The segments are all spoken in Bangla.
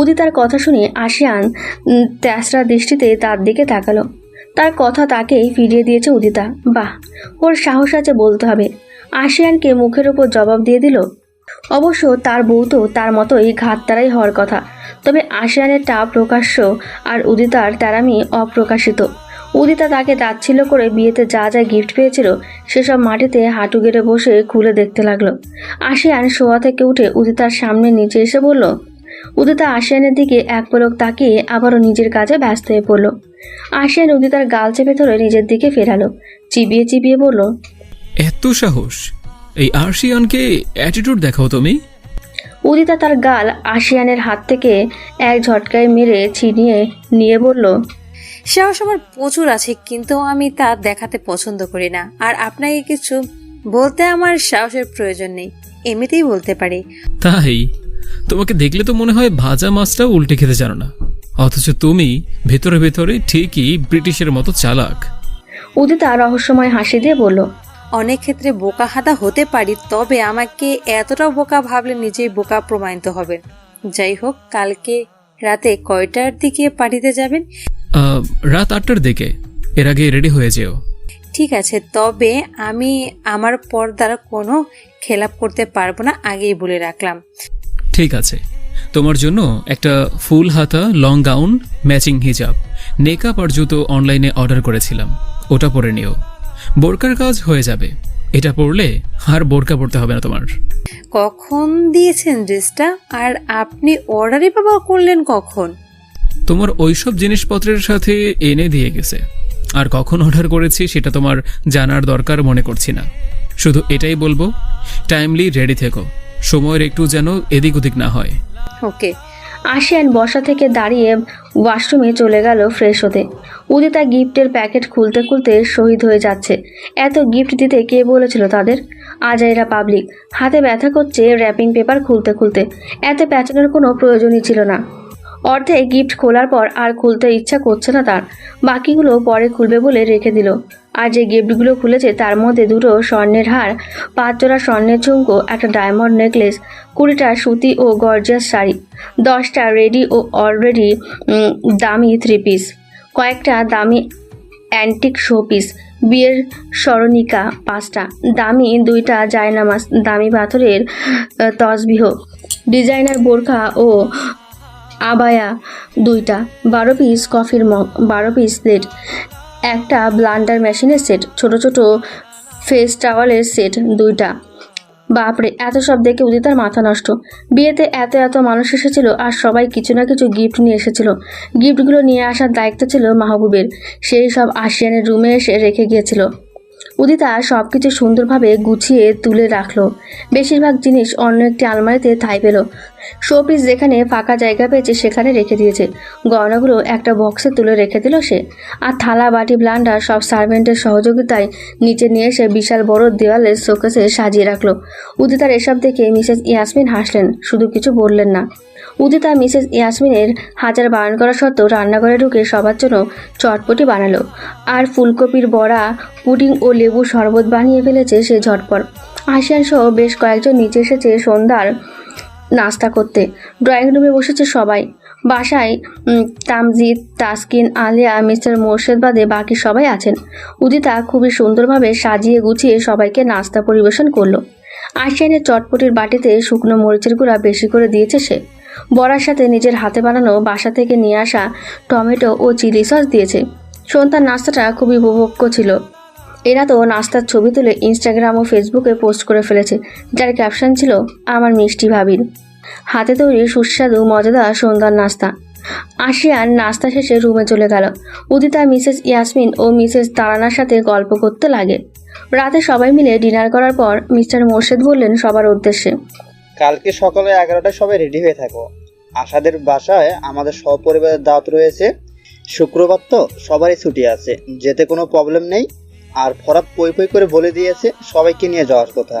উদিতার কথা শুনে আশিয়ান তেসরা দৃষ্টিতে তার দিকে তাকালো। তার কথা তাকেই ফিরিয়ে দিয়েছে উদিতা। বাহ, ওর সাহস আছে বলতে হবে। আশিয়ানকে মুখের ওপর জবাব দিয়ে দিল। অবশ্য তার বউ তো তার মতোই ঘাততারাই হওয়ার কথা, তবে আশিয়ানেরটা প্রকাশ্য আর উদিতার তেরামি অপ্রকাশিত। উদিতা তাকে তাচ্ছিল্য করে বিয়েতে যা যা গিফট পেয়েছিল সেসব মাটিতে হাঁটু গেড়ে বসে খুলে দেখতে লাগলো। আশিয়ান শোয়া থেকে উঠে উদিতার সামনে নিচে এসে বলল। উদিতা আশিয়ানের দিকে এক পলক তাকিয়ে আবারও নিজের কাজে ব্যস্ত হয়ে পড়ল। আশিয়ান উদিতার গাল চেপে ধরে নিজের দিকে ফেরালো, চিবিয়ে চিবিয়ে বলল, এত সাহস! এই আশিয়ানকে অ্যাটিটিউড দেখাও তুমি। উদিতা তার গাল আশিয়ানের হাত থেকে এক ঝটকায় মেরে ছিনিয়ে নিয়ে বলল, সাহস আমার প্রচুর আছে, কিন্তু আমি তা দেখাতে পছন্দ করি না। আর আপনাকে কিছু বলতে আমার সাহসের প্রয়োজন নেই, এমনিতেই বলতে পারি। তাই? তোমাকে দেখলে তো মনে হয় ভাজা মাছটাও উল্টে খেতে জানো না, অথচ তুমি ভেতরে ভেতরে ঠিকই ব্রিটিশের মতো চালাক। উদিতা রহস্যময় হাসি দিয়ে বলল, অনেক ক্ষেত্রে বোকা হাদা হতে পারি, তবে আমাকে এতটাও বোকা ভাবলে নিজেই বোকা প্রমাণিত হবেন। যাই হোক, কালকে রাতে কয়টার দিকে পার্টিতে যাবেন? রাত 8টার দিকে। এর আগে রেডি হয়ে যেও। ঠিক আছে, তবে আমি আমার পর্দার কোনো খেলাপ করতে পারবো না, আগেই বলে রাখলাম। ঠিক আছে, তোমার জন্য একটা ফুল হাতা লং গাউন, ম্যাচিং হিজাব, নেকআপ আর জুতো অনলাইনে অর্ডার করেছিলাম, ওটা পরে নিও। বোরকার কাজ হয়ে যাবে, এটা পরলে আর বোরকা পরতে হবে না তোমার। কখন দিয়েছেন ড্রেসটা? আর আপনি অর্ডারই বাবা করলেন কখন? তোমার ওইসব জিনিসপত্রের সাথে এনে দিয়ে গেছে। আর কখন অর্ডার করেছি সেটা তোমার জানার দরকার মনে করছি না। শুধু এটাই বলবো, টাইমলি রেডি থেকো, সময়ের একটু যেন এদিক ওদিক না হয়। ওকে। আশিয়ান বসা থেকে দাঁড়িয়ে ওয়াশরুমে চলে গেল ফ্রেশ হতে। উদিতা গিফটের প্যাকেট খুলতে খুলতে শহীদ হয়ে যাচ্ছে। এত গিফট দিতে কে বলেছিল তাদের? আজ এরা পাবলিক। হাতে ব্যথা করছে র্যাপিং পেপার খুলতে খুলতে। এত প্যাচানোর কোনো প্রয়োজনই ছিল না। অর্ধেক গিফট খোলার পর আর খুলতে ইচ্ছা করছে না তার, বাকিগুলো পরে খুলবে বলে রেখে দিল। আর যে গিফটগুলো খুলেছে তার মধ্যে 2টো স্বর্ণের হার, 5 জোড়া স্বর্ণের ঝুমকো, একটা ডায়মন্ড নেকলেস, 20টা সুতি ও গর্জিয়াস শাড়ি, 10টা রেডি ও অলরেডি দামি 3 পিস, কয়েকটা দামি অ্যান্টিক শো পিস, বিয়ের স্মরণিকা 5টা, দামি 2টা জায়নামাজ, দামি পাথরের তসবিহ, ডিজাইনার বোরখা ও আবায়া 2টা, 12 পিস কফির মগ, 12 পিস প্লেট, একটা ব্লান্ডার মেশিনের সেট, ছোট ছোট ফেস টাওয়ালের সেট 2টা। বাপরে, এত সব দেখে উদিতার মাথা নষ্ট। বিয়েতে এত এত মানুষ এসেছিল আর সবাই কিছু না কিছু গিফট নিয়ে এসেছিল। গিফটগুলো নিয়ে আসার দায়িত্ব ছিল মাহবুবের। সেই সব আশিয়ানের রুমে এসে রেখে গিয়েছিল। উদিতা সব কিছু সুন্দরভাবে গুছিয়ে তুলে রাখলো। বেশিরভাগ জিনিস অন্য একটি আলমারিতে ঠাঁই পেল। শোপিস যেখানে ফাঁকা জায়গা পেয়েছে সেখানে রেখে দিয়েছে। গয়নাগুলো একটা বক্সে তুলে রেখে দিল সে। আর থালা বাটি ব্লান্ডার সব সার্ভেন্টের সহযোগিতায় নিচে নিয়ে এসে বিশাল বড় দেওয়ালের শোকেসে সাজিয়ে রাখলো। উদিতার এসব দেখে মিসেস ইয়াসমিন হাসলেন, শুধু কিছু বললেন না। উদিতা মিসেস ইয়াসমিনের হাজার বারণ করা সত্ত্বেও রান্নাঘরে ঢুকে সবার জন্য চটপটি বানালো। আর ফুলকপির বড়া, পুডিং ও লেবু শরবত বানিয়ে ফেলেছে সে ঝটপট। আশিয়ান সহ বেশ কয়েকজন নিচে এসেছে সন্ধ্যার নাস্তা করতে। ড্রয়িং রুমে বসেছে সবাই। বাসায় তামজিদ, তাসকিন, আলিয়া, মিস্টার মোর্শেদ বাদে বাকি সবাই আছেন। উদিতা খুবই সুন্দরভাবে সাজিয়ে গুছিয়ে সবাইকে নাস্তা পরিবেশন করলো। আশিয়ানের চটপটির বাটিতে শুকনো মরিচের গুঁড়া বেশি করে দিয়েছে সে। বড়ার সাথে নিজের হাতে বানানো বাসা থেকে নিয়ে আসা টমেটো ও চিলি সস দিয়েছে। সন্ধ্যার নাস্তাটা খুবই উপভোগ্য ছিল। এরা তো নাস্তার ছবি তুলে ইনস্টাগ্রাম ও ফেসবুকে পোস্ট করে ফেলেছে, যার ক্যাপশন ছিল আমার মিষ্টি ভাবির হাতে তৈরি সুস্বাদু মজাদার সন্ধ্যার নাস্তা। আশিয়ান নাস্তা শেষে রুমে চলে গেল। উদিতা মিসেস ইয়াসমিন ও মিসেস তারানার সাথে গল্প করতে লাগে। রাতে সবাই মিলে ডিনার করার পর মিস্টার মোর্শেদ বললেন সবার উদ্দেশ্যে, কালকে সকালে 11টায় সবাই রেডি হয়ে থাকো। আশাদের বাসায় আমাদের সপরিবারের দাওয়াত রয়েছে। শুক্রবার তো সবারই ছুটি আছে, যেতে কোনো প্রবলেম নেই। আর ফরাদ পই পই করে বলে দিয়েছে সবাইকে নিয়ে যাওয়ার কথা।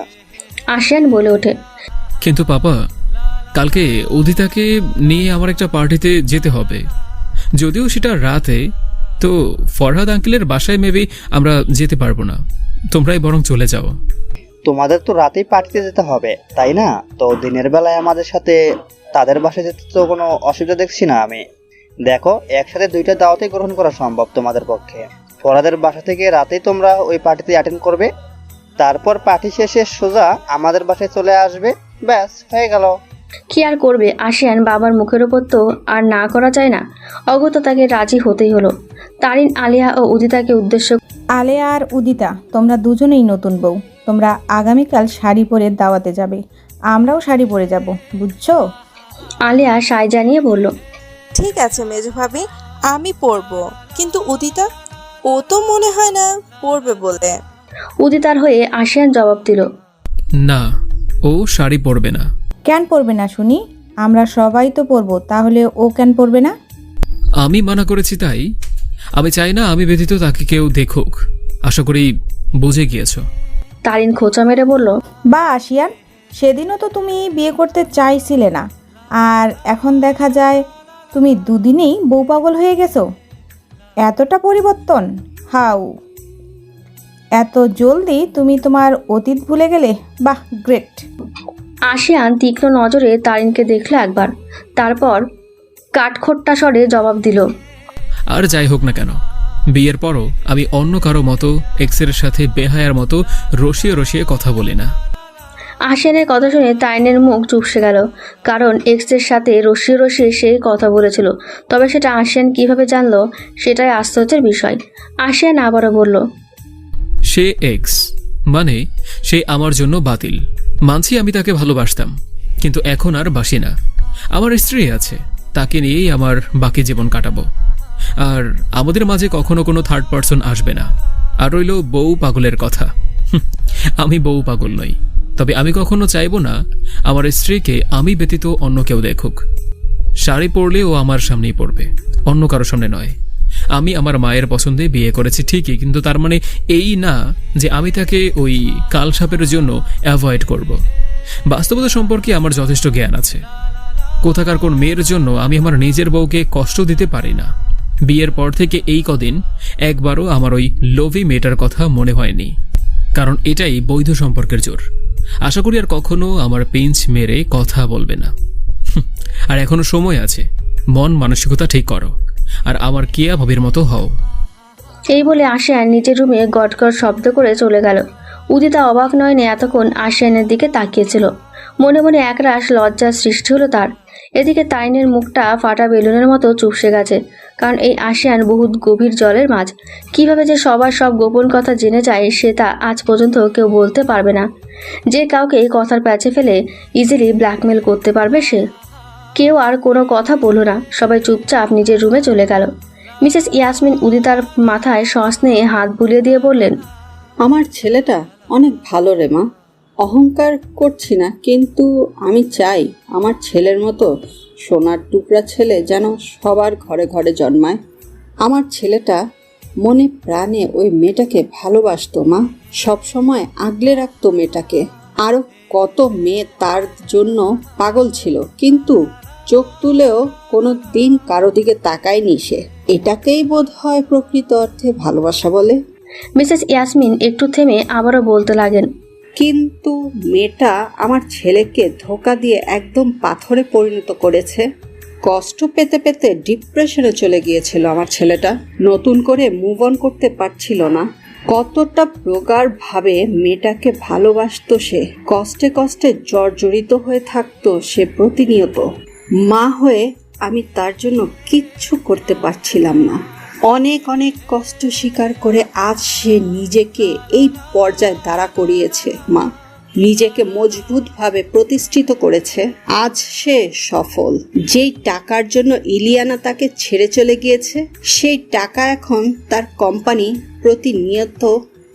আশিয়ান বলে ওঠে, কিন্তু পাপা, কালকে উদিতাকে নিয়ে আমার একটা পার্টিতে যেতে হবে। যদিও সেটা রাতে, তো ফরহাদ আঙ্কেলের বাসায় মেবি আমরা যেতে পারবো না, তোমরাই বরং চলে যাও। তোমাদের তো রাতেই পার্টিতে যেতে হবে, তাই না? তো দিনের বেলায় আমাদের সাথে তাদের বাসায় যেতে তো কোনো অসুবিধা দেখছি না আমি। দেখো, একসাথে দুইটা দাওয়াতই গ্রহণ করা সম্ভব তোমাদের পক্ষে। ফরাদের বাসা থেকে রাতেই তোমরা ওই পার্টিতে অ্যাটেন্ড করবে, তারপর পার্টি শেষে সোজা আমাদের বাসায় চলে আসবে, ব্যাস হয়ে গেল। কি আর করবে, আসিয়ান বাবার মুখের ওপর তো আর না করা যায় না। অগত তাকে রাজি হতেই হলো। তারিন আলিয়া ও উদিতাকে উদ্দেশ্য আলেয়া আর উদিতা, তোমরা দুজনেই নতুন বউ। তোমরা আগামীকাল শাড়ি পরে দাওয়াতে যাবে, আমরাও শাড়ি পরে যাব, বুঝছো? আলিয়া সায় জানিয়ে বলল, ঠিক আছে মেজো ভাবি, আমি পরবো, কিন্তু উদিতা, ও তো মনে হয় না পরবে বলে। উদিতার হয়ে আসিয়ান জবাব দিল, না, ও শাড়ি পরবে না। কেন পরবে না শুনি? আমরা সবাই তো পরবো, তাহলে ও কেন পরবে না? আমি মানা করেছি তাই। আমি চাই না আমি ব্যতীত তাকে কেউ দেখুক। আশা করি বুঝে গিয়েছো। তারিন খোঁচা মেরে বলল, বা আসিয়ান, সেদিনও তো তুমি বিয়ে করতে চাইছিলে না, আর এখন দেখা যায় তুমি দুদিনেই বউ পাগল হয়ে গেছো। এতটা পরিবর্তন? হাউ, এত জলদি তুমি তোমার অতীত ভুলে গেলে? বাহ, গ্রেট। আসিয়ান তীক্ষ্ণ নজরে তারিনকে দেখল একবার, তারপর কাঠখোট্টা স্বরে জবাব দিল, আর যাই হোক না কেন, বিয়ের পরও আমি অন্য কারো মতো এক্সের সাথে বেহায়ার মতো রসিয়ে রসিয়ে কথা বলি না। আসিয়ানের কথা শুনে তারিনের মুখ চুপসে গেল, কারণ এক্সের সাথে রসিয়ে রসিয়ে সে কথা বলেছিল। তবে সেটা আসিয়ান কিভাবে জানলো সেটাই আশ্চর্যের বিষয়। আসিয়ান আবারও বলল, সে এক্স মানে সে আমার জন্য বাতিল। মানছি আমি তাকে ভালোবাসতাম, কিন্তু এখন আর বাসি না। আমার স্ত্রী আছে, তাকে নিয়েই আমার বাকি জীবন কাটাবো। আর আমাদের মাঝে কখনো কোনো থার্ড পার্সন আসবে না। আর রইল বউ পাগলের কথা। আমি বউ পাগল নই, তবে আমি কখনো চাইবো না আমার স্ত্রীকে আমি ব্যতীত অন্য কেউ দেখুক। শাড়ি পরলে ও আমার সামনেই পরবে, অন্য কারো সামনে নয়। আমি আমার মায়ের পছন্দে বিয়ে করেছি ঠিকই, কিন্তু তার মানে এই না যে আমি তাকে ওই কালসাপের জন্য অ্যাভয়েড করব। বাস্তবতা সম্পর্কে আমার যথেষ্ট জ্ঞান আছে। কোথাকার কোন মেয়ের জন্য আমি আমার নিজের বউকে কষ্ট দিতে পারি না। বিয়ের পর থেকে এই কদিন একবারও আমার ওই লোভী মেয়েটার কথা মনে হয়নি, কারণ এটাই বৈধ সম্পর্কের জোর। আশা করি আর কখনো আমার পিঞ্চ মেরে কথা বলবে না। আর এখনো সময় আছে, মন মানসিকতা ঠিক করো, আর আমার কিয়া ভাবির মতো হও। এই বলে আসিয়ান নিজের রুমে গটগট শব্দ করে চলে গেল। উদিতা অবাক নয়নে এতক্ষণ আসিয়ানের দিকে তাকিয়েছিল। মনে মনে একরাশ লজ্জার সৃষ্টি হলো তার। এদিকে তারিনের মুখটা ফাটা বেলুনের মতো চুপসে গেছে, কারণ এই আসিয়ান বহুত গভীর জলের মাছ। কিভাবে যে সবার সব গোপন কথা জেনে যায় সে তা আজ পর্যন্ত কেউ বলতে পারবে না। যে কাউকে কথার প্যাচে ফেলে ইজিলি ব্ল্যাকমেল করতে পারবে সে। কেউ আর কোনো কথা বলল না, সবাই চুপচাপ নিজের রুমে চলে গেল। মিসেস ইয়াসমিন উদিতার মাথায় শ্বাস নিয়ে হাত বুলিয়ে দিয়ে বললেন, আমার ছেলেটা অনেক ভালো রে মা, অহংকার করছি না, কিন্তু আমি চাই আমার ছেলের মতো সোনার টুকরা ছেলে যেন সবার ঘরে ঘরে জন্মায়। আমার ছেলেটা মনে প্রাণে ওই মেয়েটাকে ভালোবাসতো মা, সবসময় আগলে রাখতো মেয়েটাকে। আরও কত মেয়ে তার জন্য পাগল ছিল, কিন্তু চোখ তুলেও কোনো দিন কারো দিকে তাকায়নি সে। এটাকেই বোধ হয় প্রকৃত অর্থে ভালোবাসা বলে। মিসেস ইয়াসমিন একটু থেমে আবারও বলতে লাগেন, কিন্তু মেয়েটা আমার ছেলেকে ধোঁকা দিয়ে একদম পাথরে পরিণত করেছে। কষ্ট পেতে পেতে ডিপ্রেশনে চলে গিয়েছিল আমার ছেলেটা, নতুন করে মুভ অন করতে পারছিল না। কতটা প্রগাঢ়ভাবে মেয়েটাকে ভালোবাসতো সে, কষ্টে কষ্টে জর্জরিত হয়ে থাকতো সে প্রতিনিয়ত। মা হয়ে আমি তার জন্য কিচ্ছু করতে পারছিলাম না। অনেক অনেক কষ্ট স্বীকার করে আজ সে নিজেকে এই পর্যায়ে দাঁড়া করিয়েছে মা, নিজেকে মজবুতভাবে প্রতিষ্ঠিত করেছে। আজ সে সফল। যেই টাকার জন্য ইলিয়ানা তাকে ছেড়ে চলে গিয়েছে, সেই টাকা এখন তার কোম্পানি প্রতিনিয়ত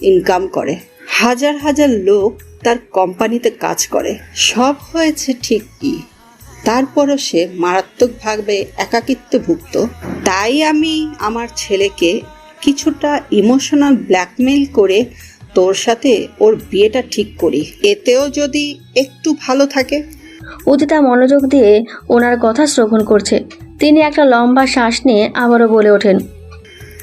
ইনকাম করে। হাজার হাজার লোক তার কোম্পানিতে কাজ করে। সব হয়েছে ঠিকই, তারপরও সে মারাত্মকভাবে একাকিত্বভুক্ত। তাই আমি আমার ছেলেকে কিছুটা ইমোশনাল ব্ল্যাকমেইল করে তোর সাথে ওর বিয়েটা ঠিক করি, এতেও যদি একটু ভালো থাকে। উদিতা মনোযোগ দিয়ে ওনার কথা শ্রবণ করছে। তিনি একটা লম্বা শ্বাস নিয়ে আবারও বলে ওঠেন,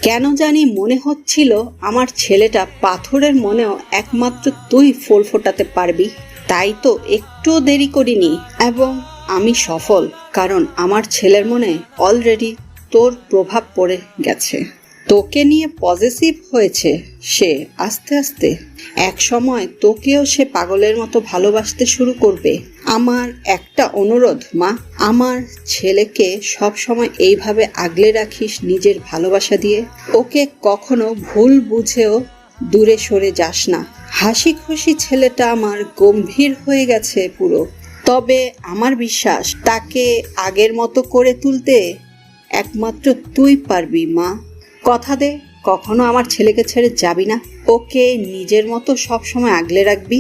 কেন জানি মনে হচ্ছিল আমার ছেলেটা পাথরের মনেও একমাত্র তুই ফুল ফোটাতে পারবি। তাই তো একটু দেরি করিনি, এবং আমি সফল, কারণ আমার ছেলের মনে অলরেডি তোর প্রভাব পড়ে গেছে। তোকে নিয়ে পজিটিভ হয়েছে সে আস্তে আস্তে। এক সময় তোকেও সে পাগলের মতো ভালোবাসতে শুরু করবে। আমার একটা অনুরোধ মা, আমার ছেলেকে সব সময় এইভাবে আগলে রাখিস নিজের ভালোবাসা দিয়ে। ওকে কখনো ভুল বুঝেও দূরে সরে যাস না। হাসি খুশি ছেলেটা আমার গম্ভীর হয়ে গেছে পুরো, তবে আমার বিশ্বাস তাকে আগের মতো করে তুলতে একমাত্র তুই পারবি মা। কথা দে কখনো আমার ছেলেকে ছেড়ে যাবি না, ওকে নিজের মতো সব সময় আগলে রাখবি।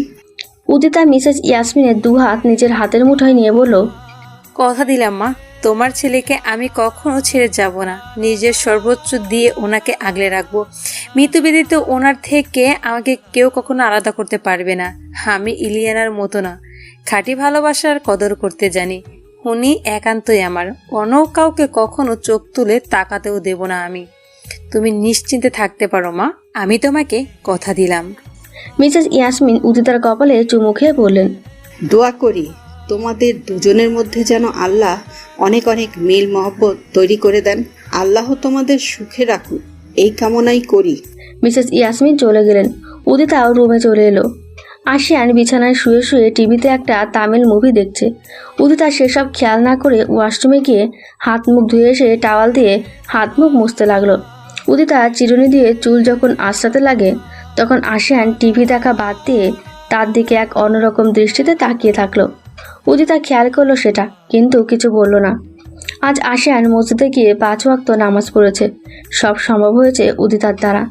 উদিতা মিসেস ইয়াসমিনের দুহাত নিজের হাতের মুঠোয় নিয়ে বলল, কথা দিলাম মা, তোমার ছেলেকে আমি কখনো ছেড়ে যাব না। নিজের সর্বোচ্চ দিয়ে ওনাকে আগলে রাখবো। মৃত্যুবিদিত ওনার থেকে আমাকে কেউ কখনো আলাদা করতে পারবে না। আমি ইলিয়ানার মতো না, খাঁটি ভালোবাসার কদর করতে জানি। উনি একান্তই আমার, অন্য কাউকে কখনো চোখ তুলে তাকাতেও দেব না আমি। তুমি নিশ্চিন্তে থাকতে পারো মা, আমি তোমাকে কথা দিলাম। মিসেস ইয়াসমিন উদিতার কপালে চুমু খেয়ে বললেন, দোয়া করি তোমাদের দুজনের মধ্যে যেন আল্লাহ অনেক অনেক মিল মহব্বত তৈরি করে দেন। আল্লাহ তোমাদের সুখে রাখুক, এই কামনাই করি। মিসেস ইয়াসমিন চলে গেলেন। উদিতাও রুমে চলে এলো। আশিয়ান বিছানায় শুয়ে শুয়ে টিভিতে একটা তামিল মুভি দেখছে। উদিতা সেসব খেয়াল না করে ওয়াশরুমে গিয়ে হাত মুখ ধুয়ে এসে টাওয়াল দিয়ে হাত মুখ মুছতে লাগলো। উদিতা চিরুনি দিয়ে চুল যখন আঁচড়াতে লাগে তখন আশিয়ান টিভি দেখা বাদ দিয়ে তার দিকে এক অন্যরকম দৃষ্টিতে তাকিয়ে থাকলো। উদিতা খেয়াল করলো সেটা, কিন্তু কিছু বলল না। আজ আশিয়ান মসজিদে গিয়ে 5 ওয়াক্ত নামাজ পড়েছে। সব সম্ভব হয়েছে উদিতার দ্বারা।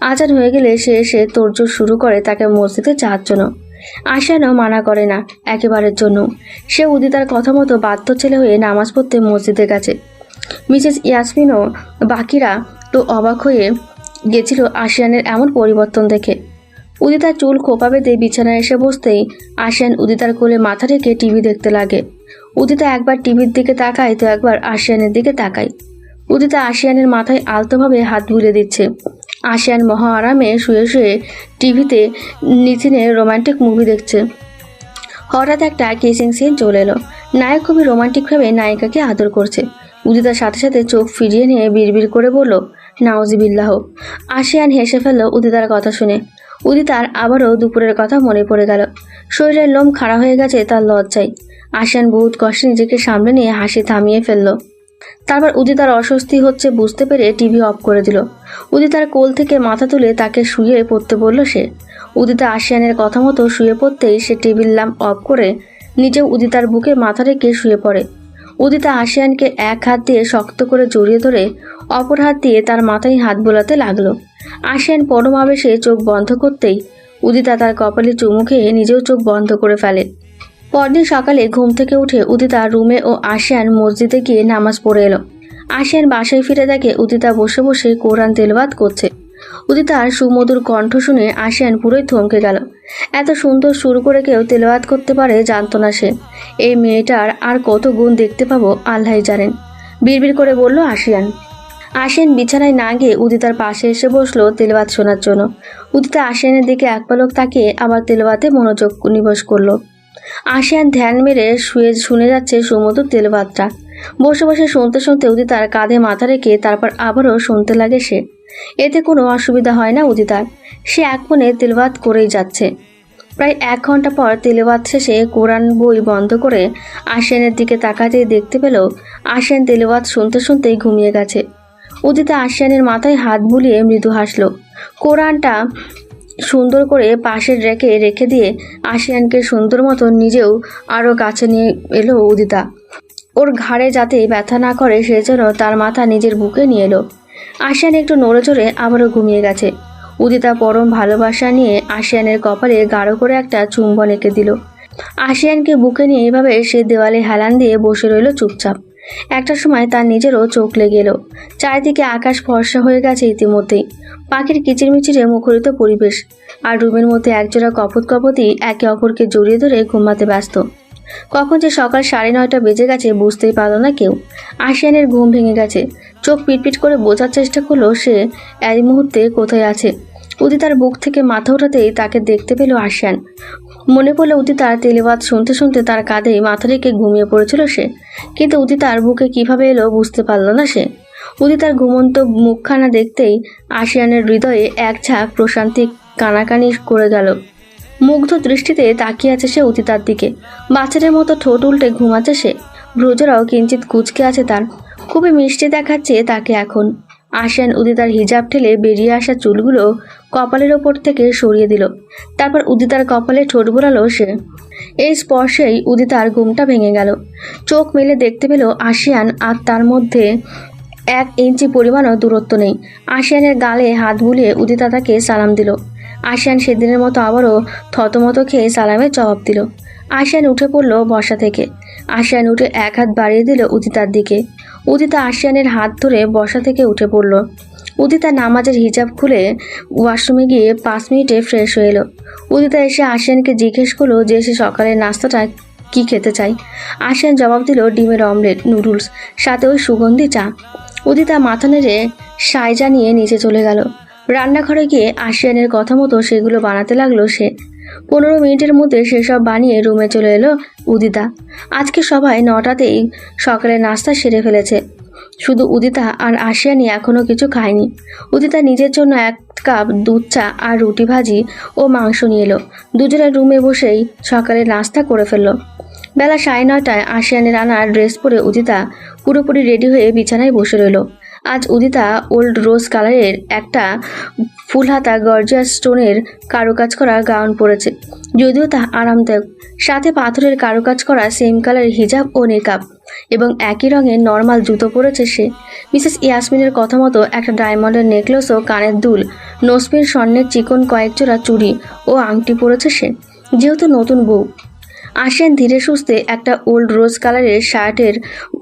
আজান হয়ে গেলে সে এসে তোড়জোড় শুরু করে তাকে মসজিদে যাওয়ার জন্য। আশিয়ানও মানা করে না একেবারের জন্য। সে উদিতার কথা মতো বাধ্য ছেলে হয়ে নামাজ পড়তে মসজিদে গেছে। মিসেস ইয়াসমিনও বাকিরা তো অবাক হয়ে গেছিল আশিয়ানের এমন পরিবর্তন দেখে। উদিতার চুল খোপা বেঁধে বিছানায় এসে বসতেই আশিয়ান উদিতার কোলে মাথা রেখে টিভি দেখতে লাগে। উদিতা একবার টিভির দিকে তাকায় তো একবার আশিয়ানের দিকে তাকায়। উদিতা আশিয়ানের মাথায় আলতোভাবে হাত বুলিয়ে দিচ্ছে। আশিয়ান মহা আরামে শুয়ে শুয়ে টিভিতে নিথিনের রোমান্টিক মুভি দেখছে। হঠাৎ একটা কিসিং সিন চলে এলো। নায়ক খুবই রোমান্টিকভাবে নায়িকাকে আদর করছে। উদিতার সাথে সাথে চোখ ফিরিয়ে নিয়ে বিড়বিড় করে বলল, নাউজিবিল্লাহ। আশিয়ান হেসে ফেলল উদিতার কথা শুনে। উদিতার আবারও দুপুরের কথা মনে পড়ে গেল। শরীরের লোম খাড়া হয়ে গেছে তার লজ্জায়। আশিয়ান বহুত কষ্টে নিজেকে সামনে নিয়ে হাসি থামিয়ে ফেলল। তারপর উদিতার অস্বস্তি হচ্ছে বুঝতে পেরে টিভি অফ করে দিল। উদিতার কোল থেকে মাথা তুলে তাকে শুয়ে পড়তে বলল সে। উদিতা আশিয়ানের কথা মতো শুয়ে পড়তেই সে টেবিল ল্যাম্প অফ করে নিজেও উদিতার বুকে মাথা রেখে শুয়ে পড়ে। উদিতা আশিয়ানকে এক হাত দিয়ে শক্ত করে জড়িয়ে ধরে অপর হাত দিয়ে তার মাথায় হাত বোলাতে লাগলো। আশিয়ান পরম আবেশে চোখ বন্ধ করতেই উদিতা তার কপালে চুমু খেয়ে নিজেও চোখ বন্ধ করে ফেলে। পরদিন সকালে ঘুম থেকে উঠে উদিতা রুমে ও আশিয়ান মসজিদে গিয়ে নামাজ পড়ে এলো। আশিয়ান বাসায় ফিরে দেখে উদিতা বসে বসে কোরআন তেলাওয়াত করছে। উদিতার সুমধুর কণ্ঠ শুনে আশিয়ান পুরোই থমকে গেল। এত সুন্দর সুর করে কেউ তেলাওয়াত করতে পারে জানতো না সে। এই মেয়েটার আর কত গুণ দেখতে পাবো আল্লাহই জানেন, বিড়বিড় করে বলল আশিয়ান। আশিয়ান বিছানায় না গিয়ে উদিতার পাশে এসে বসলো তেলাওয়াত শোনার জন্য। উদিতা আশিয়ানের দিকে এক পলক তাকিয়ে আবার তেলাওয়াতে মনোযোগ নিবেশ করলো। আশিয়ান ধ্যান মেরে শুনে যাচ্ছে সুমধুর তেলাওয়াতটা। বসে বসে শুনতে শুনতে উদিতার কাঁধে মাথা রেখে তারপর আবারও শুনতে লাগে সে। এতে কোনো অসুবিধা হয় না উদিতার। সে এক মনে তেলাওয়াত করেই যাচ্ছে। প্রায় 1 ঘন্টা পর তেলাওয়াত শেষে কোরআন বই বন্ধ করে আশিয়ানের দিকে তাকাতেই দেখতে পেল আশিয়ান তেলাওয়াত শুনতে শুনতেই ঘুমিয়ে গেছে। উদিতা আশিয়ানের মাথায় হাত বুলিয়ে মৃদু হাসলো। কোরআনটা সুন্দর করে পাশের রেখে রেখে দিয়ে আশিয়ানকে সুন্দর মতো নিজেও আরও কাছে নিয়ে এলো উদিতা। ওর ঘাড়ে যাতে ব্যথা না করে সেজন্য তার মাথা নিজের বুকে নিয়ে এলো। আশিয়ান একটু নড়ে চড়ে আবারও ঘুমিয়ে গেছে। উদিতা পরম ভালোবাসা নিয়ে আশিয়ানের কপালে গাঢ় করে একটা চুম্বন এঁকে দিল। আশিয়ানকে বুকে নিয়ে এভাবে সে দেওয়ালে হেলান দিয়ে বসে রইল চুপচাপ। একটা সময় তার নিজেরও চোখ লেগে এলো। চারিদিকে আকাশ ফর্সা হয়ে গেছে ইতিমধ্যেই। পাখির কিচিরমিচিরে মুখরিত পরিবেশ। আর রুমের মধ্যে একজোড়া কপোতি একে অপরকে জড়িয়ে ধরে ঘুমাতে ব্যস্ত। কখন যে সকাল 9:30 বেজে গেছে বুঝতেই পারল না কেউ। আশিয়ানের ঘুম ভেঙে গেছে। চোখ পিটপিট করে বোঝার চেষ্টা করলো সে এই মুহূর্তে কোথায় আছে। উদিতার বুক থেকে মাথা ওঠাতেই তাকে দেখতে পেল আশিয়ান। মনে পড়লো উদিতার তেলাওয়াত শুনতে শুনতে তার কাঁধেই মাথা রেখে ঘুমিয়ে পড়েছিল সে, কিন্তু উদিতার বুকে কিভাবে এলো বুঝতে পারল না সে। উদিতার ঘুমন্ত মুখখানা দেখতেই আশিয়ানের হৃদয়ে এক ঝাঁক প্রশান্তি কানাকানি করে গেল। মুগ্ধ দৃষ্টিতে তাকিয়ে আছে সে উদিতার দিকে। বাচ্চাদের মতো ঠোঁট উল্টে ঘুমাচ্ছে সে, ভ্রুজরাও কিঞ্চিত কুঁচকে আছে তার। খুবই মিষ্টি দেখাচ্ছে তাকে এখন। আশিয়ান উদিতার হিজাব ঠেলে বেরিয়ে আসা চুলগুলো কপালের ওপর থেকে সরিয়ে দিল। তারপর উদিতার কপালে ঠোঁট বোলালো সে। এই স্পর্শেই উদিতার ঘুমটা ভেঙে গেল। চোখ মেলে দেখতে পেল আশিয়ান আর তার মধ্যে 1 ইঞ্চি পরিমাণও দূরত্ব নেই। আশিয়ানের গালে হাত বুলিয়ে উদিতা তাকে সালাম দিল। আশিয়ান সেদিনের মতো আবারও থতমত খেয়ে সালামের জবাব দিল। আশিয়ান উঠে পড়ল বসা থেকে। আশিয়ান উঠে এক হাত বাড়িয়ে দিল উদিতার দিকে। উদিতা আশিয়ানের হাত ধরে বসা থেকে উঠে পড়ল। উদিতা নামাজের হিজাব খুলে ওয়াশরুমে গিয়ে 5 মিনিটে ফ্রেশ হয়ে এলো। উদিতা এসে আশিয়ানকে জিজ্ঞেস করলো যে সে সকালের নাস্তাটা কি খেতে চাই। আশিয়ান জবাব দিল ডিমের অমলেট, নুডলস, সাথে ওই সুগন্ধি চা। উদিতা মাথা নেড়ে সায় জানিয়ে নিচে চলে গেল। রান্নাঘরে গিয়ে আশিয়ানের কথা মতো সেগুলো বানাতে লাগলো সে। 15 মিনিটের মধ্যে সেসব বানিয়ে রুমে চলে এলো উদিতা। আজকে সবাই 9টাতেই সকালে নাস্তা সেরে ফেলেছে। শুধু উদিতা আর আশিয়ানি এখনও কিছু খায়নি। উদিতা নিজের জন্য 1 কাপ দুধ চা আর রুটি ভাজি ও মাংস নিয়ে এলো। দুজনে রুমে বসেই সকালে নাস্তা করে ফেললো। বেলা 9:30টায় আশিয়ানের আনা ড্রেস পরে উদিতা পুরোপুরি রেডি হয়ে বিছানায় বসে রইল। আজ উদিতা ওল্ড রোজ কালারের একটা ফুলহাতা গর্জিয়াস স্টোনের কারুকাজ করা গাউন পরেছে, যদিও তা আরামদায়ক। সাথে পাথরের কারুকাজ করা সেম কালারের হিজাব ও নেকাব এবং একই রঙের নর্মাল জুতো পরেছে সে। মিসেস ইয়াসমিনের কথা মতো একটা ডায়মন্ডের নেকলেস ও কানের দুল, নোসপিন স্বর্ণের চিকন কয়েক জোড়া চুড়ি ও আংটি পরেছে সে, যেহেতু নতুন বউ। আশিয়ান ধীরে সুস্থে একটা ওল্ড রোজ কালারের শার্টের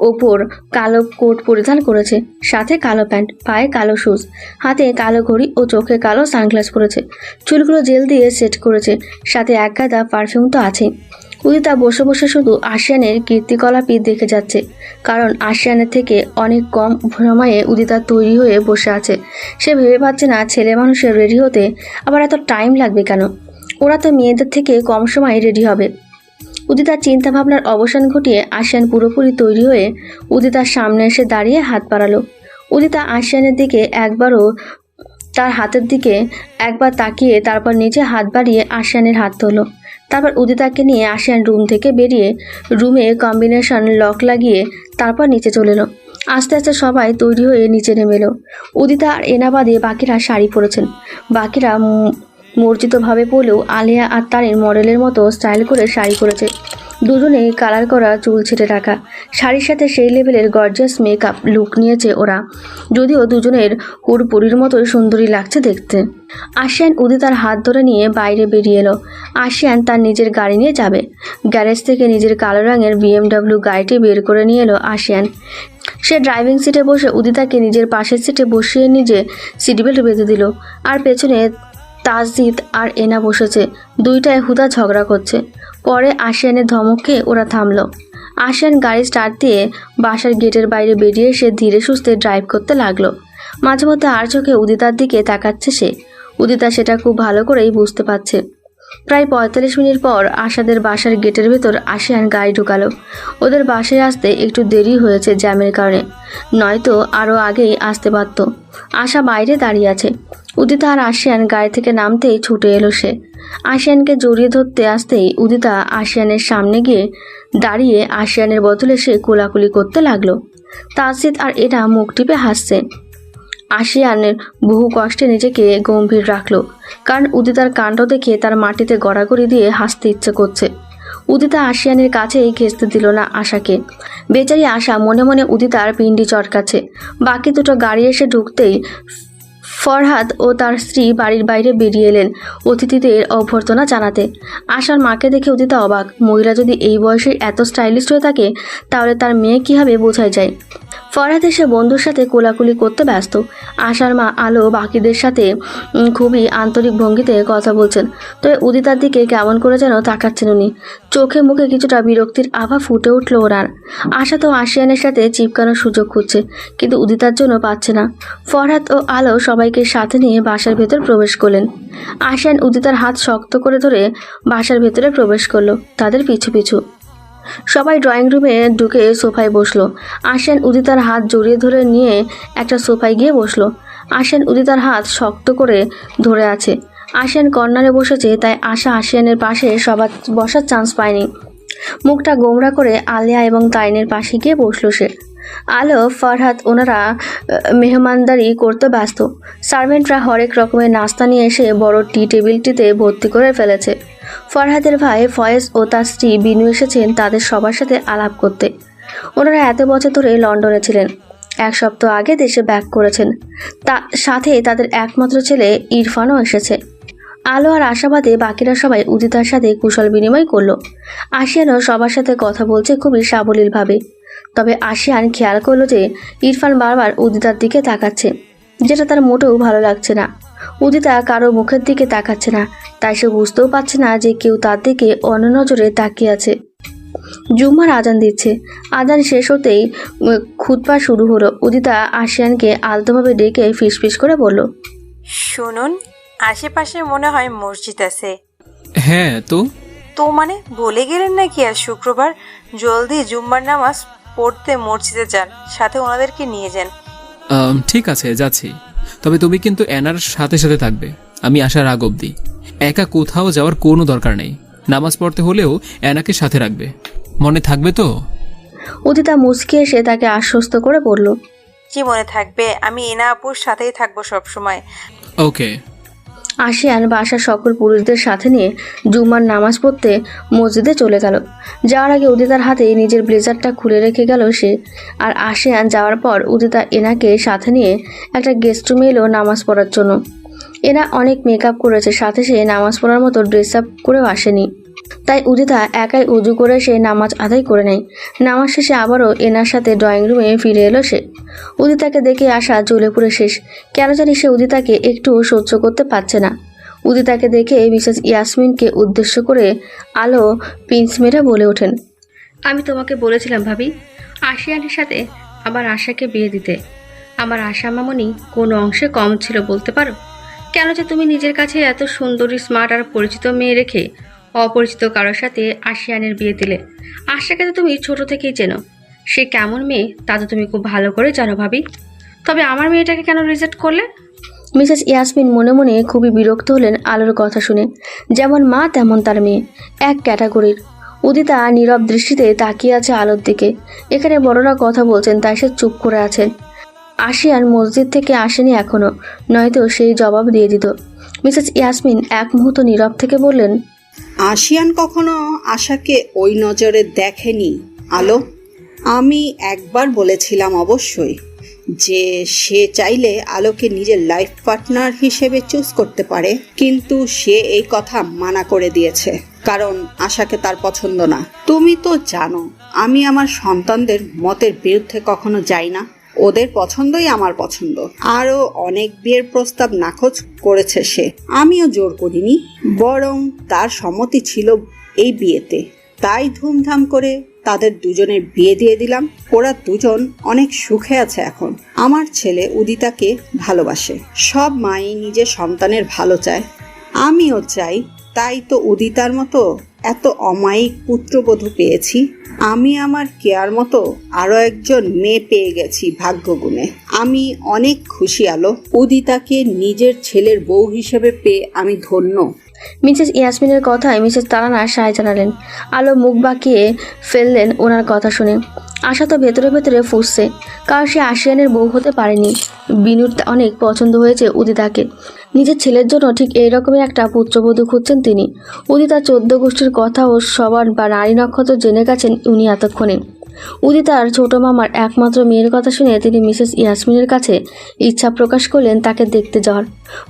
ওপর কালো কোট পরিধান করেছে, সাথে কালো প্যান্ট, পায়ে কালো শুজ, হাতে কালো ঘড়ি ও চোখে কালো সানগ্লাস পরেছে। চুলগুলো জেল দিয়ে সেট করেছে, সাথে এক গাদা পারফিউম তো আছেই। উদিতা বসে বসে শুধু আশিয়ানের কীর্তিকলাপই দেখে যাচ্ছে, কারণ আশিয়ানের থেকে অনেক কম সময়ে উদিতা তৈরি হয়ে বসে আছে। সে ভেবে পাচ্ছে না ছেলে মানুষের রেডি হতে আবার এত টাইম লাগবে কেন। ওরা তো মেয়েদের থেকে কম সময়ে রেডি হবে। উদিতার চিন্তা ভাবনার অবসান ঘটিয়ে আশিয়ান পুরোপুরি তৈরি হয়ে উদিতার সামনে এসে দাঁড়িয়ে হাত বাড়ালো। উদিতা আশিয়ানের দিকে একবারও তার হাতের দিকে একবার তাকিয়ে তারপর নিচে হাত বাড়িয়ে আশিয়ানের হাত ধরল। তারপর উদিতাকে নিয়ে আশিয়ান রুম থেকে বেরিয়ে রুমে কম্বিনেশন লক লাগিয়ে তারপর নিচে চলে এলো। আস্তে আস্তে সবাই তৈরি হয়ে নিচে নেমে এলো। উদিতা আর এনাবাদে বাকিরা শাড়ি পরেছেন। বাকিরা মর্জিতভাবে পরলেও আলিয়া আর তারিন মডেলের মতো স্টাইল করে শাড়ি পরেছে। দুজনেই কালার করা চুল ছেটে রাখা, শাড়ির সাথে সেই লেভেলের গর্জিয়াস মেকআপ লুক নিয়েছে ওরা, যদিও দুজনের হুড়পুরির মতোই সুন্দরী লাগছে দেখতে। আশিয়ান উদিতার হাত ধরে নিয়ে বাইরে বেরিয়ে এলো। আশিয়ান তার নিজের গাড়ি নিয়ে যাবে। গ্যারেজ থেকে নিজের কালো রঙের BMW গাড়িটি বের করে নিয়ে এলো আশিয়ান। সে ড্রাইভিং সিটে বসে উদিতাকে নিজের পাশের সিটে বসিয়ে নিজে সিটবেল্ট বেঁধে দিল। আর পেছনে তাসজিদ আর এনা বসেছে, দুইটায় হুদা ঝগড়া করছে। পরে আশিয়ানের ধমকে ওরা থামলো। আশিয়ান গাড়ি স্টার্ট দিয়ে বাসার গেটের বাইরে বেরিয়ে এসে ধীরে সুস্থে ড্রাইভ করতে লাগলো। মাঝে মধ্যে আর চোখে উদিতার দিকে তাকাচ্ছে সে। উদিতা সেটা খুব ভালো করেই বুঝতে পারছে। প্রায় 45 মিনিট পর আশাদের বাসার গেটের ভেতর আশিয়ান গাড়ি ঢুকালো। ওদের বাসায় আসতে একটু দেরি হয়েছে জ্যামের কারণে, নয়তো আরও আগেই আসতে পারত। আশা বাইরে দাঁড়িয়ে আছে। উদিতা আর আশিয়ান গাড়ি থেকে নামতেই ছুটে এলো সে। আশিয়ানকে জড়িয়ে ধরতে আসতেই উদিতা আশিয়ানের সামনে গিয়ে দাঁড়িয়ে আশিয়ানের বদলে সে কোলাকুলি করতে লাগলো। তাসজিদ আর এরা মুখ টিপে হাসছে। আশিয়ানের বহু কষ্টে নিজেকে গম্ভীর রাখলো, কারণ উদিতার কাণ্ড দেখে তার মাটিতে গড়াগড়ি দিয়ে হাসতে ইচ্ছে করছে। উদিতা আশিয়ানের কাছেই ঘেঁচতে দিল না আশাকে। বেচারি আশা মনে মনে উদিতার পিণ্ডি চটকাচ্ছে। বাকি দুটো গাড়ি এসে ঢুকতেই ফরহাদ ও তার স্ত্রী বাড়ির বাইরে বেরিয়ে এলেন অতিথিদের অভ্যর্থনা জানাতে। আশার মাকে দেখে উদিতা অবাক। মহিলা যদি এই বয়সে এত স্টাইলিশ হয়ে থাকে তাহলে তার মেয়ে কী হবে বোঝাই যায়। ফরহাদ এসে বন্ধুর সাথে কোলাকুলি করতে ব্যস্ত। আশার মা আলো বাকিদের সাথে খুবই আন্তরিক ভঙ্গিতে কথা বলছেন, তবে উদিতার দিকে কেমন করে যেন তাকাচ্ছেন উনি। চোখে মুখে কিছুটা বিরক্তির আভা ফুটে উঠল ওনার। আশা তো আশিয়ানের সাথে চিপকানোর সুযোগ খুঁজছে, কিন্তু উদিতার জন্য পাচ্ছে না। ফরহাদ ও আলো সবাইকে সাথে নিয়ে বাসার ভেতর প্রবেশ করলেন। আশিয়ান উদিতার হাত শক্ত করে ধরে বাসার ভেতরে প্রবেশ করলো তাদের পিছু পিছু। সবাই ড্রয়িং রুমে ঢুকে সোফায় বসলো। আশিয়ান উদিতার হাত জড়িয়ে ধরে নিয়ে একটা সোফায় গিয়ে বসলো। আশিয়ান উদিতার হাত শক্ত করে ধরে আছে। আশিয়ান কর্নারে বসেছে, তাই আশা আশিয়ানের পাশে সবার বসার চান্স পায়নি। মুখটা গোমড়া করে আলিয়া এবং তাইনের পাশে গিয়ে বসলো সে। আলো, ফরহাদ ওনারা মেহমানদারি করতে ব্যস্ত। সার্ভেন্টরা হরেক রকমের নাস্তা নিয়ে এসে বড় টি টেবিলটিতে ভর্তি করে ফেলেছে। ফরহাদের ভাই ফয়েজ ও তার স্ত্রী বিনু এসেছেন তাদের সবার সাথে আলাপ করতে। ওনারা এত বছর ধরে লন্ডনে ছিলেন, 1 সপ্তাহ আগে দেশে ব্যাক করেছেন। সাথে তাদের একমাত্র ছেলে ইরফানও এসেছে। আলো আর আশাবাদে বাকিরা সবাই উদিতার সাথে কুশল বিনিময় করলো। আশিয়ানও সবার সাথে কথা বলছে খুবই সাবলীলভাবে। তবে আশিয়ান খেয়াল করলো যে ইরফান বারবার উদিতার দিকে তাকাচ্ছে, যেটা তার মোটেও ভালো লাগছে না। উদিতা কারো মুখের দিকে তাকাচ্ছে না, তাই সে বুঝতেও পারছে না যে কেউ তার দিকে অন্য নজরে তাকিয়ে আছে। জুম্মার আজান দিচ্ছে। আজান শেষ হতেই খুতবা শুরু হলো। উদিতা আশিয়ানকে আলতোভাবে ডেকে ফিসফিস করে বলল, শুনুন, আশেপাশে মনে হয় মসজিদ আছে। হ্যাঁ তো তো মানে ভুলে গেলেন নাকি আজ শুক্রবার? জলদি জুম্মার নামাজ পড়তে মসজিদে যান, সাথে ওনাদেরকে নিয়ে যান। ঠিক আছে, যাচ্ছি। তবে তুমি কিন্তু এনার সাথে সাথে থাকবে, আমি আসার আগ অবধি। একা কোথাও যাওয়ার কোনো দরকার নেই। নামাজ পড়তে হলেও এনাকে সাথে রাখবে, মনে থাকবে তো? উদিতা মুচকি এসে তাকে আশ্বস্ত করে বলল, কি মনে থাকবে, আমি এনা আপুর সাথেই থাকবো সব সময়। ওকে। আশিয়ান বাসার সকল পুরুষদের সাথে নিয়ে জুম্মার নামাজ পড়তে মসজিদে চলে গেল। যাওয়ার আগে উদিতার হাতে নিজের ব্লেজারটা খুলে রেখে গেল সে। আর আশিয়ান যাওয়ার পর উদিতা এনাকে সাথে নিয়ে একটা গেস্ট রুমে এলো নামাজ পড়ার জন্য। এনা অনেক মেকআপ করেছে, সাথে সে নামাজ পড়ার মতো ড্রেস আপ করেও আসেনি, তাই উদিতা একাই উজু করে সে নামাজ আদায় করে নেয়। নামাজ শেষে আবারও এনার সাথে ড্রয়িং রুমে ফিরে এলো সে। উদিতাকে দেখে আসা জ্বলে পুড়ে শেষ। কেন জানি সে উদিতাকে একটু সহ্য করতে পারছে না। উদিতাকে দেখে মিসেস ইয়াসমিনকে উদ্দেশ্য করে আলো পিঞ্চ মেরে বলে ওঠেন, আমি তোমাকে বলেছিলাম ভাবি, আশিয়ানের সাথে আবার আশাকে বিয়ে দিতে। আমার আশা মামনি কোন অংশে কম ছিল বলতে পারো? কেন যে তুমি নিজের কাছে এত সুন্দরী, স্মার্ট আর পরিচিত মেয়ে রেখে অপরিচিত কারোর সাথে আশিয়ানের বিয়ে দিলে? আশাকে তো তুমি ছোট থেকেই চেনো, সে কেমন মেয়ে তা তো তুমি খুব ভালো করে জানো ভাবি। তবে আমার মেয়েটাকে কেন রিজেক্ট করলে? মিসেস ইয়াসমিন মনে মনে খুবই বিরক্ত হলেন আলোর কথা শুনে। যেমন মা তেমন তার মেয়ে, এক ক্যাটাগরির। উদিতা নীরব দৃষ্টিতে তাকিয়ে আছে আলোর দিকে। এখানে বড়রা কথা বলছেন, তাই সে চুপ করে আছেন। আশিয়ান মসজিদ থেকে আসেনি এখনো, নয়তো সেই জবাব দিয়ে দিত। মিসেস ইয়াসমিন এক মুহূর্ত নীরব থেকে বললেন, আশিয়ান কখনো আশাকে ওই নজরে দেখেনি আলো। আমি একবার বলেছিলাম অবশ্যই যে সে চাইলে আলোকে নিজের লাইফ পার্টনার হিসেবে চুজ করতে পারে, কিন্তু সে এই কথা মানা করে দিয়েছে কারণ আশাকে তার পছন্দ না। তুমি তো জানো আমি আমার সন্তানদের মতের বিরুদ্ধে কখনো যাই না, ওদের পছন্দই আমার পছন্দ। আরও অনেক বিয়ের প্রস্তাব নাকচ করেছে সে, আমিও জোর করিনি, বরং তার সম্মতি ছিল এই বিয়েতে, তাই ধুমধাম করে তাদের দুজনের বিয়ে দিয়ে দিলাম। ওরা দুজন অনেক সুখে আছে এখন। আমার ছেলে উদিতাকে ভালোবাসে। সব মাই নিজের সন্তানের ভালো চায়, আমিও চাই। তাই তো উদিতার মতো এত অমায়িক পুত্রবধূ পেয়েছি। আমি আমার কেয়ার মতো আরো একজন মেয়ে পেয়ে গেছি ভাগ্যগুণে। আমি অনেক খুশি আলো, উদিতাকে নিজের ছেলের বউ হিসেবে পেয়ে আমি ধন্য। মিসেস ইয়াসমিনের কথায় মিসেস তারানা সায় জানালেন। আলো মুখ বাঁকিয়ে ফেললেন ওনার কথা শুনে। আশা তো ভেতরে ভেতরে ফুঁসছে, কারণ সে আশিয়ানের বউ হতে পারেনি। বিনুর অনেক পছন্দ হয়েছে উদিতাকে। নিজের ছেলের জন্য ঠিক এই রকমের একটা পুত্রবধূ খুঁজছেন তিনি। উদিতা 14 গোষ্ঠীর কথা ও সবার বা নারী নক্ষত্র জেনে গেছেন উনি এতক্ষণে। উদিতার ছোট মামার একমাত্র মেয়ের কথা শুনে তিনি মিসেস ইয়াসমিনের কাছে ইচ্ছা প্রকাশ করলেন তাকে দেখতে যাওয়ার।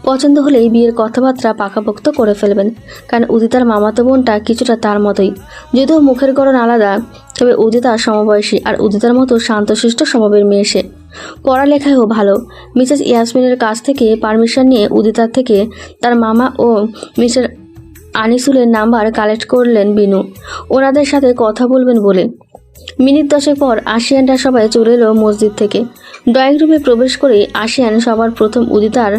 পছন্দ হলেই বিয়ের কথাবার্তা পাকাপোক্ত করে ফেলবেন, কারণ উদিতার মামাতো বোনটা কিছুটা তার মতোই, যদিও মুখের গড়ন আলাদা, তবে উদিতা সমবয়সী আর উদিতার মতো শান্তশিষ্ট স্বভাবের মেয়ে সে। পড়ালেখায়ও ভালো। মিসেস ইয়াসমিনের কাছ থেকে পারমিশন নিয়ে উদিতার থেকে তার মামা ও মিস্টার আনিসুলের নাম্বার কালেক্ট করলেন বিনু, ওনাদের সাথে কথা বলবেন বলে। মিনিট 10 পর আশিয়ানরা সবাই চলে এলো মসজিদ থেকে। ড্রয়িং রুমে প্রবেশ করে আশিয়ান সবার প্রথম উদিতার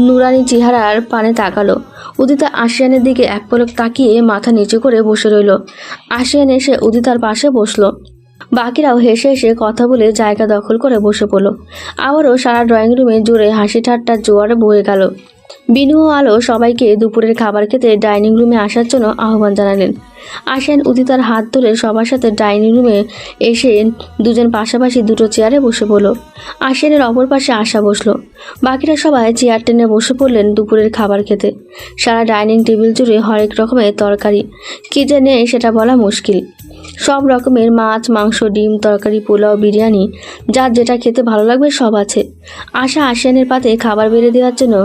নুরানি চেহারার পানে তাকালো। উদিতা আশিয়ানের দিকে এক পলক তাকিয়ে মাথা নিচু করে বসে রইল। আশিয়ান এসে উদিতার পাশে বসলো। বাকিরাও হেসে হেসে কথা বলে জায়গা দখল করে বসে পড়ল। আবারও সারা ড্রয়িং রুমে জোরে হাসি ঠাট্টার জোয়ার বয়ে গেল। বিনু ও আলো সবাইকে দুপুরের খাবার খেতে ডাইনিং রুমে আসার জন্য আহ্বান জানালেন। আশিয়ান উদিতার হাত ধরে সবার সাথে ডাইনিং রুমে এসে দুজন পাশাপাশি দুটো চেয়ারে বসে পড়ল। আশিয়ানের অপর পাশে আশা বসলো। বাকিরা সবাই চেয়ার টেনে বসে পড়লেন দুপুরের খাবার খেতে। সারা ডাইনিং টেবিল জুড়ে হরেক রকমের তরকারি, কী যে নেই সেটা বলা মুশকিল। সব রকমের মাছ, মাংস, ডিম, তরকারি, পোলাও, বিরিয়ানি, যার যেটা খেতে ভালো লাগবে সব আছে। আশা আশিয়ানের পাতে খাবার বেড়ে দেওয়ার জন্য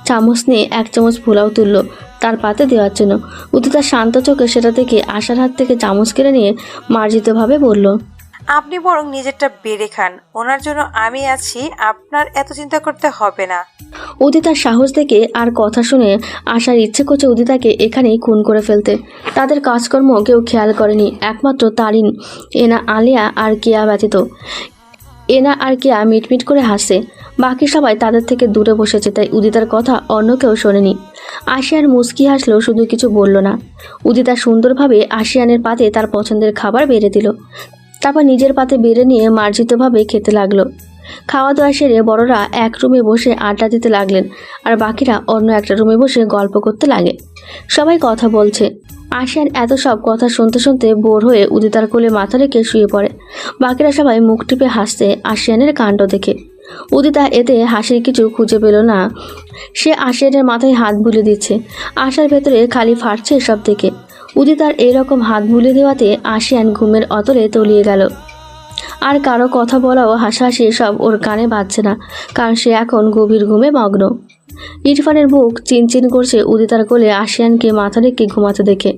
চামচ নিয়ে 1 চামচ পোলাও তুলল তার পাতে দেওয়ার জন্য। উদিতা শান্ত চোখে সেটা থেকে আশার হাত থেকে চামচ কেড়ে নিয়ে মার্জিতভাবে বলল, আপনি বরং নিজেরটা বেড়ে খান, ওনার জন্য আমি আছি, আপনার এত চিন্তা করতে হবে না। উদিতার সাহস দেখে আর কথা শুনে আশার ইচ্ছে করছে উদিতাকে এখানেই খুন করে ফেলতে। তাদের কাজকর্ম কেউ খেয়াল করেনি, একমাত্র তারিন, এনা, আলিয়া আর কেয়া ব্যতীত। এনা আর কেয়া মিটমিট করে হাসছে, বাকি সবাই তাদের থেকে দূরে বসেছে, তাই উদিতার কথা অন্য কেউ শোনেনি। আশিয়ান মুচকি হাসলো, শুধু কিছু বলল না। উদিতা সুন্দরভাবে আশিয়ানের পাতে তার পছন্দের খাবার বেড়ে দিল, তারপর নিজের পাতে বেড়ে নিয়ে মার্জিতভাবে খেতে লাগলো। খাওয়া দাওয়া সেরে বড়রা এক রুমে বসে আড্ডা দিতে লাগলেন, আর বাকিরা অন্য একটা রুমে বসে গল্প করতে লাগে। সবাই কথা বলছে। আশিয়ান এত সব কথা শুনতে শুনতে বোর হয়ে উদিতার কোলে মাথা রেখে শুয়ে পড়ে। বাকিরা সবাই মুখ টিপে হাসছে আশিয়ানের কাণ্ড দেখে। উদিতা এতে হাসির কিছু খুঁজে পেল না। সে আশিয়ানের মাথায় হাত বুলিয়ে দিচ্ছে। আশার ভেতরে খালি ফাটছে এসব দেখে। উদিতার এরকম হাত বুলিয়ে দেওয়াতে আশিয়ান ঘুমের অতলে তলিয়ে গেল। আর কারো কথা বলাও হাসাহাসি সব ওর কানে বাজছে না, কারণ সে এখন গভীর ঘুমে মগ্ন। ইরফানের বুক চিনচিন করছে উদিতার কোলে আশিয়ানকে মাথা রেখে ঘুমাতে দেখে।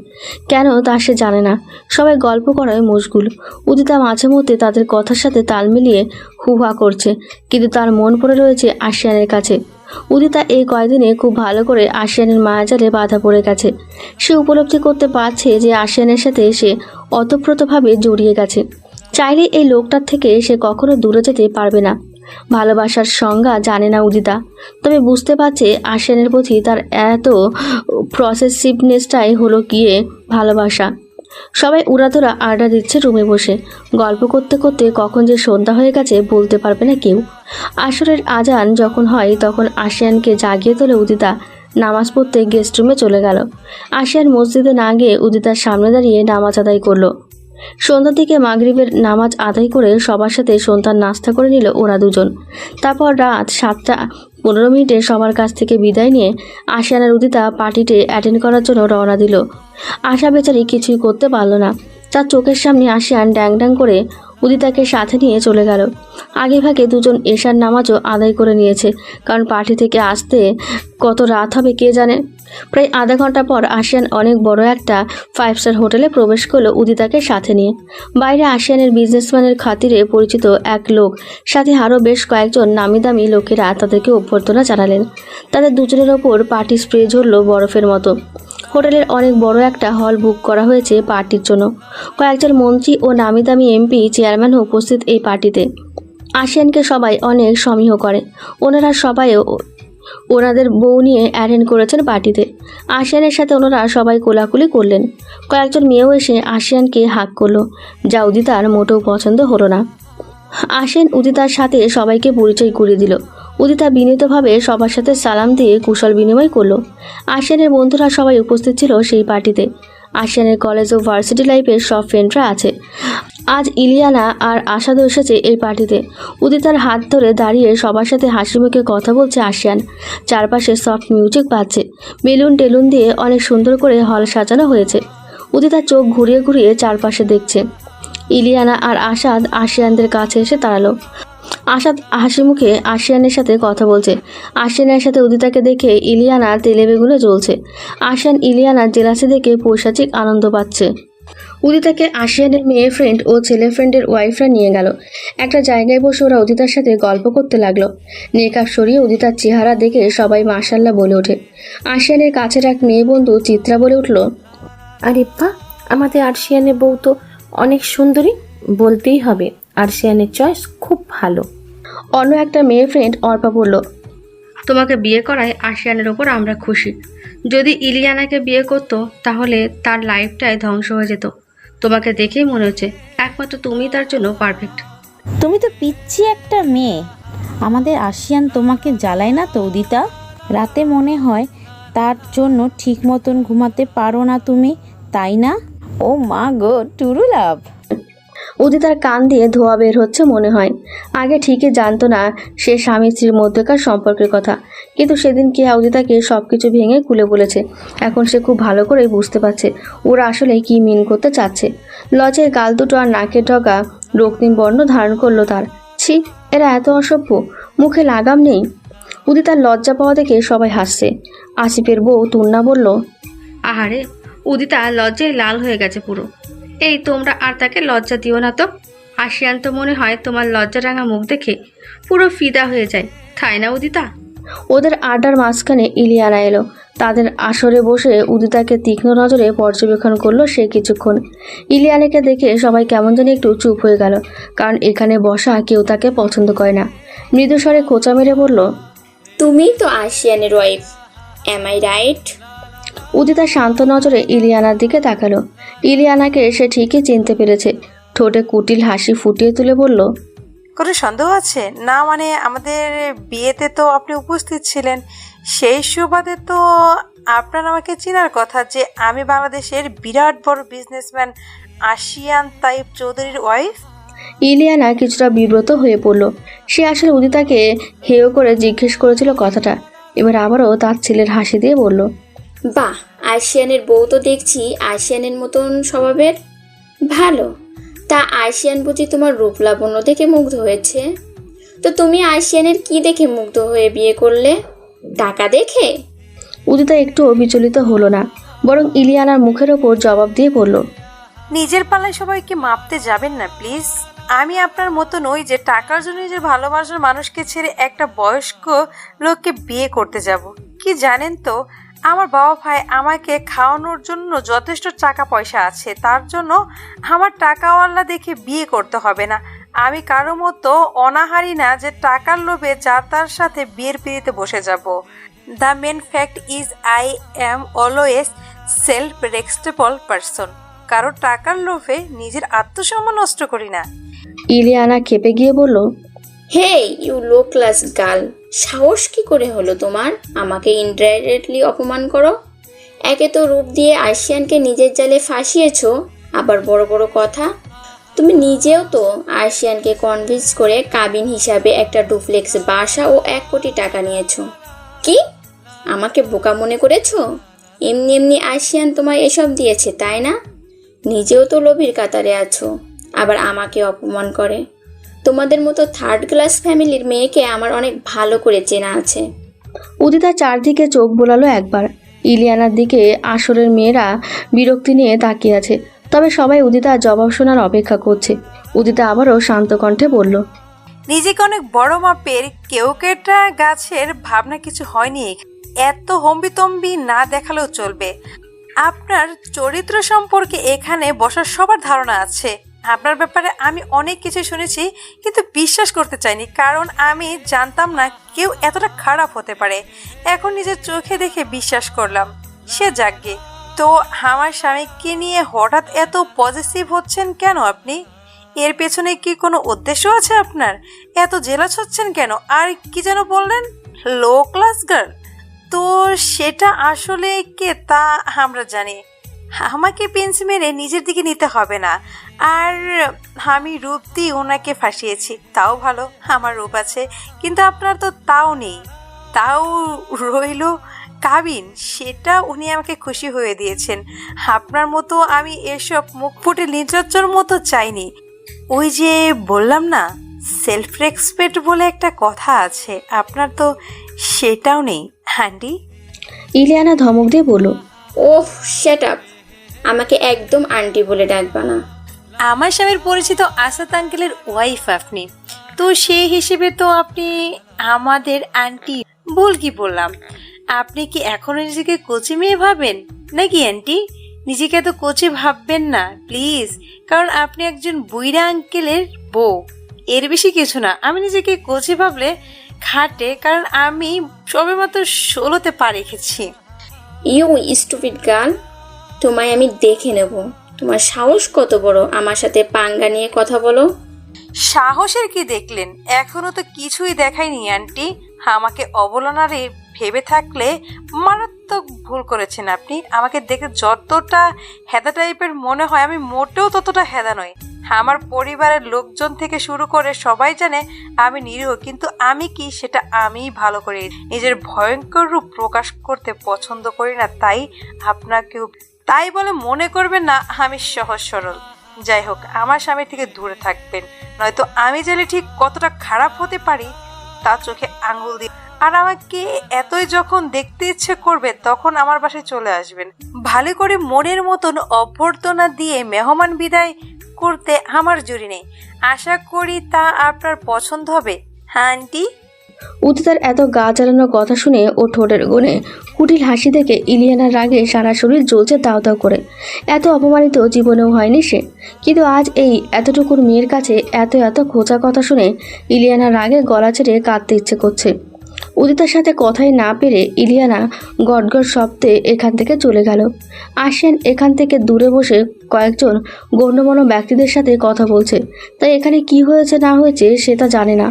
কেন তা সে জানে না। সবাই গল্প করায় মশগুল। উদিতা মাঝে মধ্যে তাদের কথার সাথে তাল মিলিয়ে হুহা করছে, কিন্তু তার মন পড়ে রয়েছে আশিয়ানের কাছে। উদিতা এই কয়দিনে খুব ভালো করে আশিয়ানের মায়াজালে বাধা পড়ে গেছে। সে উপলব্ধি করতে পারছে যে আশিয়ানের সাথে সে অতপ্রতভাবে জড়িয়ে গেছে। চাইলে এই লোকটার থেকে সে কখনো দূরে যেতে পারবে না। ভালোবাসার সংজ্ঞা জানে না উদিতা, তবে বুঝতে পারছে আশিয়ানের প্রতি তার এত প্রসেসিভনেসটাই হলো গিয়ে ভালোবাসা। সবাই উড়াধুরা আড্ডা দিচ্ছে রুমে বসে। গল্প করতে করতে কখন যে সন্ধ্যা হয়ে গেছে বলতে পারবে না কেউ। আসরের আজান যখন হয় তখন আশিয়ানকে জাগিয়ে তোলে উদিতা। নামাজ পড়তে গেস্ট রুমে চলে গেল। আশিয়ান মসজিদে না গিয়ে উদিতার সামনে দাঁড়িয়ে নামাজ আদায় করলো। সন্ধ্যার দিকে মাগরিবের নামাজ আদায় করে সবার সাথে সন্ধ্যার নাস্তা করে নিল ওরা দুজন। তারপর রাত 7:15 সবার কাছ থেকে বিদায় নিয়ে আশিয়ান উদিতা পার্টিতে অ্যাটেন্ড করার জন্য রওনা দিল। আশা বেচারি কিছুই করতে পারল না। তার চোখের সামনে আশিয়ান ড্যাং ড্যাং করে উদিতাকে সাথে নিয়ে চলে গেল। আগে ভাগে দুজন এশার নামাজও আদায় করে নিয়েছে, কারণ পার্টি থেকে আসতে কত রাত হবে কে জানে। প্রায় আধা ঘন্টা পর আশিয়ান অনেক বড় একটা 5 স্টার হোটেলে প্রবেশ করলো উদিতাকে সাথে নিয়ে। বাইরে আশিয়ানের বিজনেসম্যানের খাতিরে পরিচিত এক লোক, সাথে আরও বেশ কয়েকজন নামি দামি লোকেরা তাদেরকে অভ্যর্থনা জানালেন। তাদের দুজনের ওপর পার্টি স্প্রে ঝরল বরফের মতো। হোটেলের অনেক বড় একটা হল বুক করা হয়েছে পার্টির জন্য। কয়েকজন মন্ত্রী ও নামি দামি এমপি, চেয়ারম্যানও উপস্থিত এই পার্টিতে। আশিয়ানকে সবাই অনেক সমীহ করে। ওনারা সবাই ওনাদের বউ নিয়ে অ্যাটেন্ড করেছেন পার্টিতে। আশিয়ানের সাথে ওনারা সবাই কোলাকুলি করলেন। কয়েকজন মেয়েও এসে আশিয়ানকে হাক করলো, যা উদিতার মোটেও পছন্দ হলো না। আশিয়ান উদিতার সাথে সবাইকে পরিচয় করিয়ে দিল। উদিতা বিনীতভাবে সবার সাথে সালাম দিয়ে কুশল বিনিময় করলো। আশিয়ানের বন্ধুরা সবাই উপস্থিত ছিল সেই পার্টিতে। আশিয়ানের কলেজ ও ভার্সিটি লাইফের সব ফ্রেন্ডরা আছে। আজ ইলিয়ানা আর আশাদও এসেছে এই পার্টিতে। উদিতার হাত ধরে দাঁড়িয়ে সবার সাথে হাসি মুখে কথা বলছে আশিয়ান। চারপাশে সফট মিউজিক বাজছে। বেলুন টেলুন দিয়ে অনেক সুন্দর করে হল সাজানো হয়েছে। উদিতার চোখ ঘুরিয়ে ঘুরিয়ে চারপাশে দেখছে। ইলিয়ানা আর আসাদ আশিয়ানদের কাছে এসে দাঁড়ালো। আসাদ হাসি মুখে আশিয়ানের সাথে কথা বলছে। আশিয়ানের সাথে উদিতাকে দেখে ইলিয়ানার তেলে বেগুনে জ্বলছে। আশিয়ান ইলিয়ানার জেলাসি দেখে পৈশাচিক আনন্দ পাচ্ছে। উদিতাকে আশিয়ানের মেয়ে ফ্রেন্ড ও ছেলে ফ্রেন্ডের ওয়াইফরা নিয়ে গেল। একটা জায়গায় বসে ওরা উদিতার সাথে গল্প করতে লাগলো। নেকাব সরিয়ে উদিতার চেহারা দেখে সবাই মাশাল্লাহ বলে ওঠে। আশিয়ানের কাছের এক মেয়ে বন্ধু চিত্রা বলে উঠল, আরে বাহ, আমাদের আরশিয়ানের বউ তো অনেক সুন্দরী, বলতেই হবে আরশিয়ানের চয়েস খুব ভালো। অন্য একটা মেয়ে ফ্রেন্ড অর্পা বলল, তোমাকে বিয়ে করায় আশিয়ানের ওপর আমরা খুশি। যদি ইলিয়ানাকে বিয়ে করতো তাহলে তার লাইফটাই ধ্বংস হয়ে যেত। তোমাকে দেখেই মনে হচ্ছে একমাত্র তুমিই তার জন্য পারফেক্ট। তুমি তো পিচ্ছি একটা মেয়ে। আমাদের আশিয়ান তোমাকে জ্বালায় না তো উদিতা? রাতে মনে হয় তার জন্য ঠিক মতন ঘুমাতে পারো না তুমি, তাই না? ও মা গো, টুরু লাভ। উদিতার কান দিয়ে ধোয়া বের হচ্ছে মনে হয়। আগে ঠিকই জানতো না সে স্বামী স্ত্রীর মধ্যেকার সম্পর্কের কথা, কিন্তু সেদিন কেয়া উদিতাকে সবকিছু ভেঙে খুলে বলেছে। এখন সে খুব ভালো করেই বুঝতে পারছে ওরা আসলে কি মিন করতে চাচ্ছে। লজ্জায় গাল দুটো আর নাকের ডগা রক্তিম বর্ণ ধারণ করলো তার। ছি, এরা এত অসভ্য, মুখে লাগাম নেই। উদিতার লজ্জা পাওয়া দেখে সবাই হাসছে। আসিফের বউ তুন্না বলল, আহারে, উদিতা লজ্জায় লাল হয়ে গেছে পুরো। এই তোমরা আর তাকে লজ্জা দিও না তো। আশিয়ান তো মনে হয় তোমার লজ্জা রাঙা মুখ দেখে পুরো ফিদা হয়ে যায়, তাই না উদিতা? ওদের আড্ডার মাঝখানে ইলিয়ানা এলো। তাদের আসরে বসে উদিতাকে তীক্ষ্ণ নজরে পর্যবেক্ষণ করলো সে কিছুক্ষণ। ইলিয়ানাকে দেখে সবাই কেমন যেন একটু চুপ হয়ে গেল, কারণ এখানে বসা কেউ তাকে পছন্দ করে না। মৃদুস্বরে খোঁচা মেরে বলল, তুমি তো আশিয়ানের wife, am I right? Udita শান্ত নজরে ইলিয়ানার দিকে তাকালো। ইলিয়ানাকে সে ঠিকই চিনতে পেরেছে। ঠোঁটে কুটিল হাসি ফুটিয়ে তুলে বলল, কোনো সন্দেহ আছে? না মানে আমাদের বিয়েতে তো আপনি উপস্থিত ছিলেন, সেই সুবাদে তো আপনার আমাকে চেনার কথা যে আমি বাংলাদেশের বিরাট বড় বিজনেসম্যান আশিয়ান তাইব চৌধুরীর ওয়াইফ। ইলিয়ানা কিছুটা বিব্রত হয়ে পড়ল। সে আসলে উদিতাকে হেয় করে জিজ্ঞেস করেছিল কথাটা। এবার আবারও তার ছেলের হাসি দিয়ে বলল, বাহ, আশিয়ানের বউ তো দেখছি আশিয়ানের মতন স্বভাবের। ভালো, তা আশিয়ান বুঝি তোমার রূপ লাবণ্য দেখে মুগ্ধ হয়েছে? তো তুমি আশিয়ানের কি দেখে মুগ্ধ হয়ে বিয়ে করলে? টাকা দেখে? উদিতা একটুও বিচলিত হলো না, বরং ইলিয়ানার মুখের ওপর জবাব দিয়ে বলল, নিজের পাল্লায় সবাইকে মাপতে যাবেন না প্লিজ। আমি আপনার মতো নই যে টাকার জন্য নিজের ভালোবাসার মানুষকে ছেড়ে একটা বয়স্ক লোককে বিয়ে করতে যাব। কি জানেন তো, আমার বাবা ভাই আমাকে খাওয়ানোর জন্য যথেষ্ট টাকা পয়সা আছে, তার জন্য আমার টাকাওয়ালা দেখে বিয়ে করতে হবে না। আমি কারো মতো অনাহারি না যে টাকার লোভে যার তার সাথে বিয়ের পিড়িতে বসে যাব। The main fact is I am always self respectable person. কারো টাকার লোভে নিজের আত্মসম্মান নষ্ট করি না। ইলিয়ানা খেপে গিয়ে বলল, hey you low class girl, সাহস কি করে হলো তোমার আমাকে ইনডাইরেক্টলি অপমান করো? একে তো রূপ দিয়ে আশিয়ানকে নিজের জালে ফাঁসিয়েছো, আবার বড় বড় কথা। তুমি নিজেও তো আশিয়ানকে কনভিন্স করে কাবিন হিসাবে একটা ডুপ্লেক্স বাসা ও 1 কোটি টাকা নিয়েছো। কি আমাকে বোকা মনে করেছো? এমনি এমনি আশিয়ান তোমায় এসব দিয়েছে তাই না? নিজেও তো লোভীর কাতারে আছো, আবার আমাকে অপমান করে। তোমাদের মতো থার্ড ক্লাস ফ্যামিলির মেয়েকে আমার অনেক ভালো করে চেনা আছে। উদিতা চারদিকে চোখ বোলালো একবার। ইলিয়ানার দিকে আসরের মেয়েরা বিরক্তি নিয়ে তাকিয়ে আছে, তবে সবাই উদিতার জবাব শোনার অপেক্ষা করছে। উদিতা আবারও শান্ত কণ্ঠে বলল, নিজেকে অনেক বড় মাপের কেউকেটা গাছের ভাবনা কিছু হয়নি। এত হম্বিতম্বি না দেখালেও চলবে। আপনার চরিত্র সম্পর্কে এখানে বসার সবার ধারণা আছে। আপনার ব্যাপারে আমি অনেক কিছু শুনেছি, কিন্তু বিশ্বাস করতে চাইনি, কারণ আমি জানতাম না কেউ এতটা খারাপ হতে পারে। এখন নিজের চোখে দেখে বিশ্বাস করলাম। সে যাকগে। তো আমার স্বামীকে নিয়ে হঠাৎ এত পজিটিভ হচ্ছেন কেন আপনি? এর পেছনে কি কোনো উদ্দেশ্য আছে আপনার? এত জেলাস হচ্ছেন কেন? আর কি যেন বললেন, লো ক্লাস গার্ল? তো সেটা আসলে কে তা আমরা জানি। আমাকে পেন্স মেরে নিজের দিকে নিতে হবে না। আর আমি রূপ দিয়ে ওনাকে ফাঁসিয়েছি, তাও ভালো, আমার রূপ আছে, কিন্তু আপনার তো তাও নেই। তাও রইল কাবিন, সেটা উনি আমাকে খুশি হয়ে দিয়েছেন। আপনার মতো আমি এসব মুখ ফুটে নির্লজ্জর মতো চাইনি। ওই যে বললাম না, সেলফ রেসপেক্ট বলে একটা কথা আছে, আপনার তো সেটাও নেই আন্টি। ইলিয়ানা ধমক দিয়ে বলল, ওহ শ্যাট আপ, আমাকে একদম আন্টি বলে ডাকবা না। আমার স্বামীর পরিচিত আসাদ আঙ্কেলের ওয়াইফ আপনি, তো সেই হিসেবে তো আপনি আমাদের আন্টি। ভুল কি বললাম? আপনি কি এখনো নিজেকে কচি মেয়ে ভাবেন নাকি আন্টি? নিজেকে তো কচি ভাববেন না প্লিজ, কারণ আপনি একজন বুইড়া আঙ্কেলের বউ, এর বেশি কিছু না। আমি নিজেকে কচি ভাবলে খাটে, কারণ আমি সবেমাত্র 16তে পা রেখেছি। ইউ স্টুপিড গার্ল, তোমায় আমি দেখে নেব। তোমার সাহস কত বড় আমার সাথে পাঙ্গা নিয়ে কথা বলো? সাহসের কি দেখলেন? এখনো তো কিছুই দেখায়নি আন্টি। আমাকে অবলনারে ভেবে থাকলে মারাত্মক ভুল করেছেন আপনি। আমাকে দেখে যতটা হেদা টাইপের মনে হয়, আমি মোটেও ততটা হেদা নই। আমার পরিবারের লোকজন থেকে শুরু করে সবাই জানে আমি নিরীহ, কিন্তু আমি কি সেটা আমিই ভালো করে নিজের ভয়ঙ্কর রূপ প্রকাশ করতে পছন্দ করি না। তাই আপনাকেও তাই বলে মনে করবেন না আমি সহজ সরল। যাই হোক, আমার স্বামী থেকে দূরে থাকবেন, নয়তো আমি জানি ঠিক কতটা খারাপ হতে পারি তা চোখে আঙ্গুল দিয়ে। আর আমাকে এতই যখন দেখতে ইচ্ছে করবে তখন আমার বাসায় চলে আসবেন। ভালো করে মনের মতন অভ্যর্থনা দিয়ে মেহমান বিদায় করতে আমার জুড়ি নেই। আশা করি তা আপনার পছন্দ হবে, হ্যাঁ আন্টি? উদিতার এত গা জ্বালানোর কথা শুনে ও ঠোঁটের কোণে কুটিল হাসি দেখে ইলিয়ানার রাগে সারা শরীর জ্বলছে দাও দাও করে। এত অপমানিত জীবনেও হয়নি সে, কিন্তু আজ এই এতটুকুর মেয়ের কাছে এত এত খোঁচা কথা শুনে ইলিয়ানার রাগে গলা ছেড়ে কাঁদতে ইচ্ছে করছে। উদিতার সাথে কথাই না পেরে ইলিয়ানা গটগট শব্দে এখান থেকে চলে গেল। আসেন এখান থেকে দূরে বসে কয়েকজন গণ্যমান্য ব্যক্তিদের সাথে কথা বলছে, তাই এখানে কি হয়েছে না হয়েছে সেটা জানে না।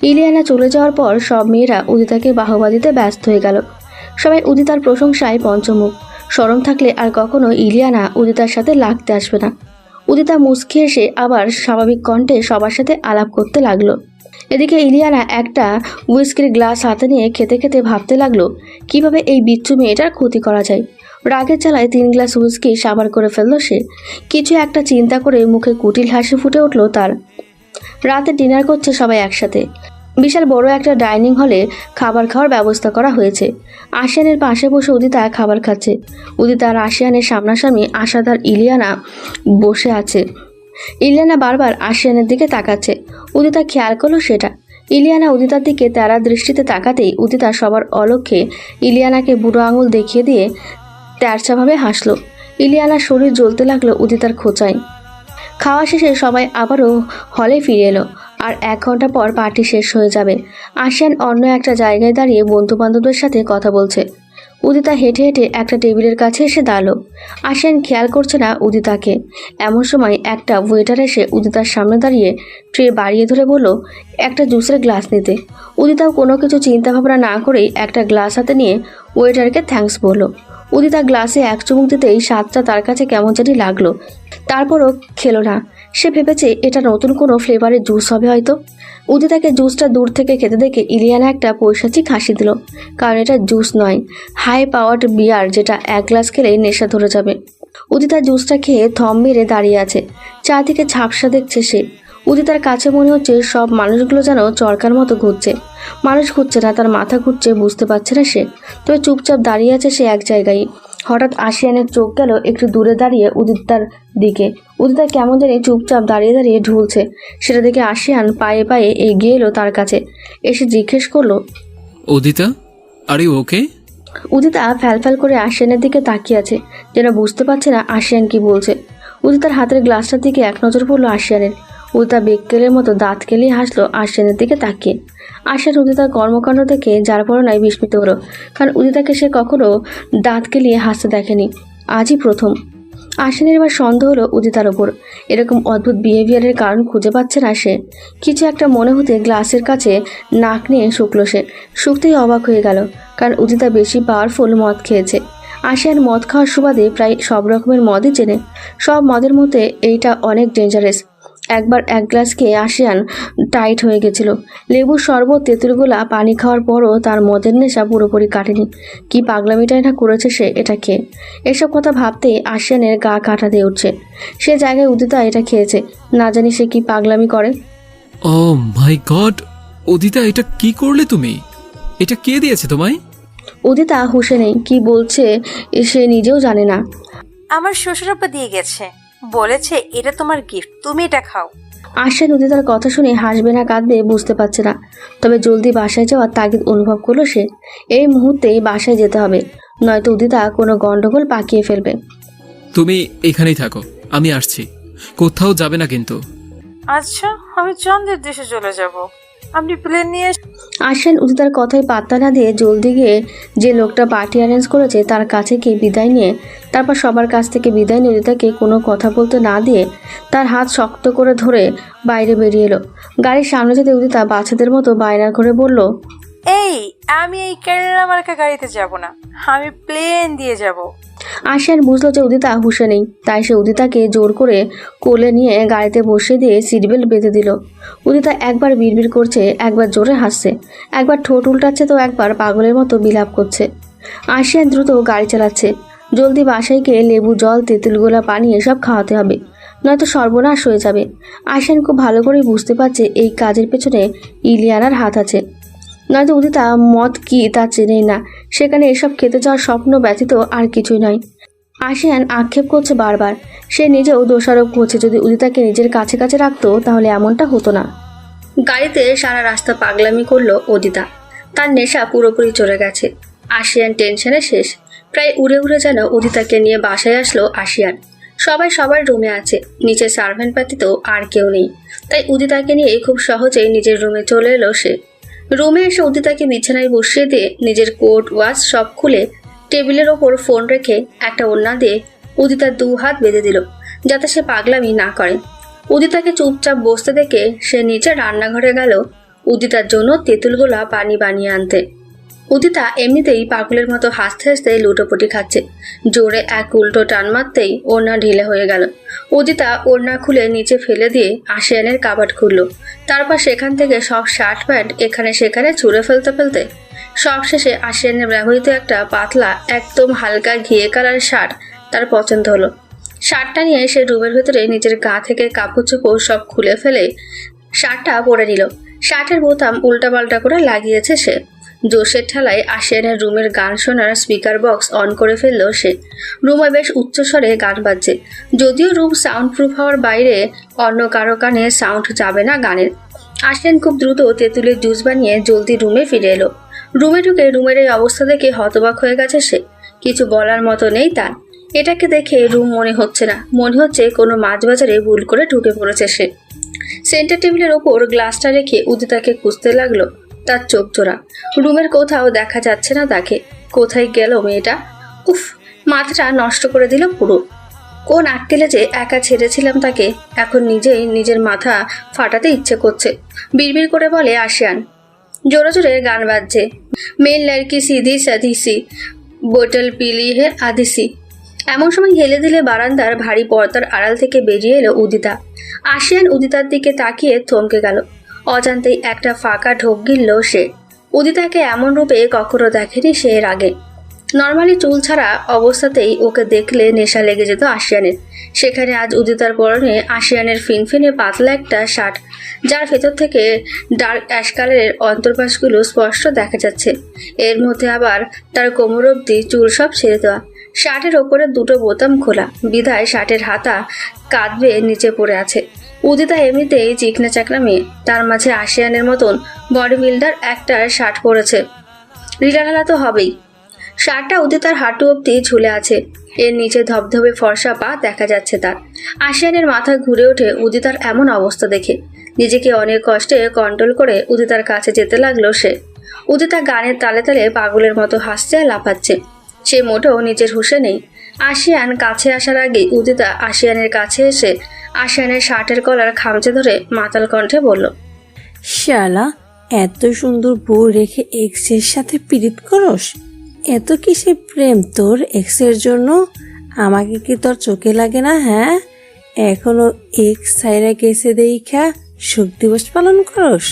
ইলিয়ানা চলে যাওয়ার পর সব মেয়েরা উদিতাকে বাহবা দিতে ব্যস্ত হয়ে গেল। সবাই উদিতার প্রশংসায় পঞ্চমুখ। শরম থাকলে আর কখনো ইলিয়ানা উদিতার সাথে লাগতে আসবে না। উদিতা মুচকি এসে আবার স্বাভাবিক কণ্ঠে সবার সাথে আলাপ করতে লাগলো। এদিকে ইলিয়ানা একটা হুইস্কির গ্লাস হাতে নিয়ে খেতে খেতে ভাবতে লাগলো কিভাবে এই বিচ্ছু মেয়েটার ক্ষতি করা যায়। রাগের জ্বালায় 3 গ্লাস হুইস্কি সাবার করে ফেললো সে। কিছু একটা চিন্তা করে মুখে কুটিল হাসি ফুটে উঠলো তার। রাতে ডিনার করছে সবাই একসাথে। বিশাল বড় একটা ডাইনিং হলে খাবার খাওয়ার ব্যবস্থা করা হয়েছে। আশিয়ানের পাশে বসে উদিতা খাবার খাচ্ছে। উদিতার আশিয়ানের সামনাসামনি আশাদ আর ইলিয়ানা বসে আছে। ইলিয়ানা বারবার আশিয়ানের দিকে তাকাচ্ছে। উদিতা খেয়াল করলো সেটা। ইলিয়ানা উদিতার দিকে তারা দৃষ্টিতে তাকাতেই উদিতা সবার অলক্ষ্যে ইলিয়ানাকে বুড়ো আঙুল দেখিয়ে দিয়ে তেরছাভাবে হাসলো। ইলিয়ানার শরীর জ্বলতে লাগলো উদিতার খোঁচায়। খাওয়া শেষে সবাই আবারও হলে ফিরে এলো। আর 1 ঘন্টা পর পার্টি শেষ হয়ে যাবে। আশিয়ান অন্য একটা জায়গায় দাঁড়িয়ে বন্ধু বান্ধবদের সাথে কথা বলছে। উদিতা হেঁটে হেঁটে একটা টেবিলের কাছে এসে দাঁড়ালো। আশিয়ান খেয়াল করছে না উদিতাকে। এমন সময় একটা ওয়েটার এসে উদিতার সামনে দাঁড়িয়ে ট্রে বাড়িয়ে ধরে বলল একটা জুসের গ্লাস নিতে। উদিতাও কোনো কিছু চিন্তা ভাবনা না করেই একটা গ্লাস হাতে নিয়ে ওয়েটারকে থ্যাঙ্কস বলল। উদিতা গ্লাসে 1 চুমুক দিতেই স্বাদটা তার কাছে কেমন জানি লাগলো। তারপরও খেলো না। সে ভেবেছে এটা নতুন কোনো ফ্লেভারের জুস হবে হয়তো। উদিতাকে জুসটা দূর থেকে খেতে দেখে ইলিয়ানা একটা পৈশাচিক হাসি দিল, কারণ এটা জুস নয়, হাই পাওয়ার্ড বিয়ার, যেটা 1 গ্লাস খেলেই নেশা ধরে যাবে। উদিতা জুসটা খেয়ে থম মেরে দাঁড়িয়ে আছে। চারদিকে ঝাপসা দেখছে সে। উদিতার কাছে মনে হচ্ছে সব মানুষগুলো যেন চরকার মতো ঘুরছে। মানুষ ঘুরছে না, তার মাথা ঘুরছে, বুঝতে পারছে না সে। তবে চুপচাপ দাঁড়িয়ে আছে সে এক জায়গায়। হঠাৎ আশিয়ানের চোখ গেল একটু দূরে দাঁড়িয়ে উদিতার দিকে। উদিতা কেমন জানি চুপচাপ দাঁড়িয়ে দাঁড়িয়ে ঢুলছে। সেটা দেখে আশিয়ান পায়ে পায়ে এগিয়ে এলো তার কাছে। এসে জিজ্ঞেস করলো, Udita, are you okay? Udita ফ্যালফ্যাল করে আশিয়ানের দিকে তাকিয়ে আছে, যেন বুঝতে পারছে না আশিয়ান কি বলছে। উদিতার হাতের গ্লাসটার দিকে এক নজর পড়লো আশিয়ানের। উদিতা বেককেলের মতো দাঁত কেলিয়ে হাসলো আশিয়ানের দিকে তাকিয়ে। আশিয়ান উদিতার কর্মকাণ্ড দেখে যার পরনায় বিস্মিত হলো, কারণ উদিতাকে সে কখনো দাঁত কেলিয়ে হাসতে দেখেনি, আজই প্রথম। আশিয়ানের এবার সন্দেহ হলো উদিতার ওপর। এরকম অদ্ভুত বিহেভিয়ারের কারণ খুঁজে পাচ্ছে না সে। কিছু একটা মনে হতে গ্লাসের কাছে নাক নিয়ে শুকলো সে। শুকতেই অবাক হয়ে গেল, কারণ উদিতা বেশি পাওয়ারফুল মদ খেয়েছে। আশিয়ান মদ খাওয়ার সুবাদে প্রায় সব রকমের মদই চেনে। সব মদের মধ্যে এইটা অনেক ডেঞ্জারাস। একবার এক গ্লাস খেয়ে আশিয়ান টাইট হয়ে গেছিল। লেবুর শরবত তেঁতুলগুলা পানি খাওয়ার পরও তার মদের নেশা পুরোপুরি কাটেনি। কি পাগলামিটাই না করেছে সে এটা খেয়ে। এসব কথা ভাবতেই আশিয়ানের গা কাটা দিয়ে উঠছে। সে জায়গায় উদিতা এটা খেয়েছে, না জানি সে কি পাগলামি করে। ও মাই গড, উদিতা এটা কি করলে তুমি? এটা কে দিয়েছে তোমায়? উদিতা হুঁশে নেই, কি বলছে সে নিজেও জানে না। আমার শ্বশুরাব্বা দিয়ে গেছে, বলেছে এটা তোমার গিফট, তুমি এটা খাও। আশিয়ান উদিতার কথা শুনে হাসবে না কাঁদবে বুঝতে পারছে না। তবে জলদি বাসায় যাওয়ার তাগিদ অনুভব করলো সে। এই মুহূর্তেই বাসায় যেতে হবে, নয়তো উদিতা কোনো গন্ডগোল পাকিয়ে ফেলবে। তুমি এখানেই থাকো, আমি আসছি। কোথাও যাবে না কিন্তু। আচ্ছা, আমি চন্দ্রের দেশে চলে যাব, আপনি প্লেন নিয়ে। আশিয়ান উদিতার কথায় পাত্তা না দিয়ে জলদি গিয়ে যে লোকটা পার্টি অ্যারেঞ্জ করেছে তার কাছে গিয়ে বিদায় নিয়ে, তারপর সবার কাছ থেকে বিদায় নিয়ে উদিতাকে কোনো কথা বলতে না দিয়ে তার হাত শক্ত করে ধরে বাইরে বেরিয়ে এলো। গাড়ির সামনে যেতে উদিতা বাচ্চাদের মতো বায়না করে বলল, এই আমি এই কেরালা মার্কা গাড়িতে যাব না, আমি প্লেন দিয়ে যাব। আশিয়ান বুঝলো যে উদিতা হুঁশে নেই, তাই সে উদিতাকে জোর করে কোলে নিয়ে গাড়িতে বসিয়ে দিয়ে সিট বেল্ট বেঁধে দিল। উদিতা একবার বিড়বিড় করছে, একবার জোরে হাসছে, একবার ঠোঁট উল্টাচ্ছে, তো একবার পাগলের মতো বিলাপ করছে। আশিয়ান দ্রুত গাড়ি চালাচ্ছে। জলদি বাসায় গিয়ে লেবু জল তেঁতুলগোলা পানি এসব খাওয়াতে হবে, নয়তো সর্বনাশ হয়ে যাবে। আশিয়ান খুব ভালো করেই বুঝতে পারছে এই কাজের পেছনে ইলিয়ানার হাত আছে, নয়তো উদিতা মদ কি তা চেনেই না। সেখানে এসব খেতে যাওয়ার স্বপ্ন ব্যতীত আর কিছুই নয়। আশিয়ান আক্ষেপ করছে বারবার, সে নিজেও দোষারোপ করছে যদি উদিতাকে নিজের কাছে কাছে রাখতো তাহলে এমনটা হতো না। গাড়িতে সারা রাস্তা পাগলামি করলো উদিতা, তার নেশা পুরোপুরি চলে গেছে। আশিয়ান টেনশনে শেষ, প্রায় উড়ে উড়ে যেন উদিতাকে নিয়ে বাসায় আসলো আশিয়ান। সবাই সবার রুমে আছে, নিচে সার্ভেন্ট ব্যতীত আর কেউ নেই, তাই উদিতাকে নিয়ে খুব সহজেই নিজের রুমে চলে এলো সে। রুমে এসে উদিতাকে বিছানায় বসিয়ে দিয়ে নিজের কোট ওয়াচ সব খুলে টেবিলের ওপর ফোন রেখে একটা ওড়না দিয়ে উদিতার 2 হাত বেঁধে দিল, যাতে সে পাগলামি না করে। উদিতাকে চুপচাপ বসতে দেখে সে নিচে রান্নাঘরে গেল উদিতার জন্য তেঁতুলগোলা পানি বানিয়ে আনতে। উদিতা এমনিতেই পাগলের মতো হাসতে হাসতে লুটোপুটি খাচ্ছে। জোরে এক উল্টো টান মারতেই ওড়না ঢিলে হয়ে গেল। উদিতা ওড়না খুলে নিচে ফেলে দিয়ে আশিয়ানের কাবাড খুলল, তারপর সেখান থেকে সব শার্ট প্যান্ট এখানে সেখানে ছুঁড়ে ফেলতে ফেলতে সবশেষে আশিয়ানের ব্যবহৃত একটা পাতলা একদম হালকা ঘিয়ে কালার শার্ট তার পছন্দ হলো। শার্টটা নিয়ে সে রুমের ভেতরে নিজের গা থেকে কাপড় চোপড় সব খুলে ফেলে শার্টটা পরে নিল। শার্টের বোতাম উল্টাপাল্টা করে লাগিয়েছে সে। জোশের ঠেলায় আশিয়ানের রুমের গান শোনার স্পিকার বক্স অন করে ফেললো সে। রুমে বেশ উচ্চস্বরে গান বাজছে, যদিও রুম সাউন্ড প্রুফ হওয়ার বাইরে অন্য কারো কানে সাউন্ড যাবে না গানের। আশিয়ান খুব দ্রুত তেঁতুলের জুস বানিয়ে জলদি রুমে ফিরে এলো। রুমে ঢুকে রুমের এই অবস্থা দেখে হতবাক হয়ে গেছে সে, কিছু বলার মতো নেই তার। এটাকে দেখে রুম মনে হচ্ছে না, মনে হচ্ছে কোনো মাছ বাজারে ভুল করে ঢুকে পড়েছে সে। সেন্টার টেবিলের ওপর গ্লাসটা রেখে উদিতাকে খুঁজতে লাগলো তার চোখ জোড়া। রুমের কোথাও দেখা যাচ্ছে না তাকে। কোথায় গেল মেয়েটা? উফ, মাথাটা নষ্ট করে দিল পুরো। কোন আক্কেলে যে একা ছেড়েছিলাম তাকে, এখন নিজেই নিজের মাথা ফাটাতে ইচ্ছে করছে। বিড়বিড় করে বলে আশিয়ান। জোরে জোরে গান বাজছে, মেন লড়কি সিধি সাধি সি বোতল পিলি হে আদিসি। এমন সময় হেলে দিলে বারান্দার ভারী পর্দার আড়াল থেকে বেরিয়ে এলো উদিতা। আশিয়ান উদিতার দিকে তাকিয়ে থমকে গেল। অজান্তেই একটা ফাঁকা ঢোক গিলল সে। উদিতাকে এমন রূপে কখনো দেখেনি সে এর আগে। নর্মালি চুল ছাড়া অবস্থাতেই ওকে দেখলে নেশা লেগে যেত আশিয়ানের। সেখানে আজ উদিতার পরনে আশিয়ানের ফিনফিনে পাতলা একটা শার্ট, যার ভেতর থেকে ডার্ক অ্যাশ কালারের অন্তর্বাসগুলো স্পষ্ট দেখা যাচ্ছে। এর মধ্যে আবার তার কোমর অবধি চুল সব ছেড়ে দেওয়া। শার্টের ওপরে 2টো বোতাম খোলা, বিধায় শার্টের হাতা কাঁধ বেয়ে নিচে পড়ে আছে। উদিতা এমনিতেই চিকনা চাকনা মেয়ে, তার মাঝে আশিয়ানের মতন বডি বিল্ডার একটা শার্ট পরেছে, রিলাঢালা তো হবেই। শার্টটা উদিতার হাঁটু অবধি ঝুলে আছে, এর নিচে ধবধবে ফর্সা পা দেখা যাচ্ছে তার। আশিয়ানের মাথা ঘুরে ওঠে উদিতার এমন অবস্থা দেখে। নিজেকে অনেক কষ্টে কন্ট্রোল করে উদিতার কাছে যেতে লাগলো সে। উদিতা গানের তালে তালে পাগলের মতো হাসছে আর লাফাচ্ছে। সে মোটেও নিজের হুঁশে নেই। আশিয়ান কাছে আসার আগেই উদিতা আশিয়ানের কাছে এসে আশিয়ানের শার্টের কলার খামচে ধরে মাতাল কণ্ঠে বলল, শালা, এত সুন্দর বউ রেখে এক্সের সাথে পীড়িত করস? এত কিসে প্রেম তোর এক্সের জন্য? আমাকে কি তোর চোখে লাগে না? হ্যাঁ, এখনো এক সাইরা গেছে দেখা শোক দিবস পালন করস?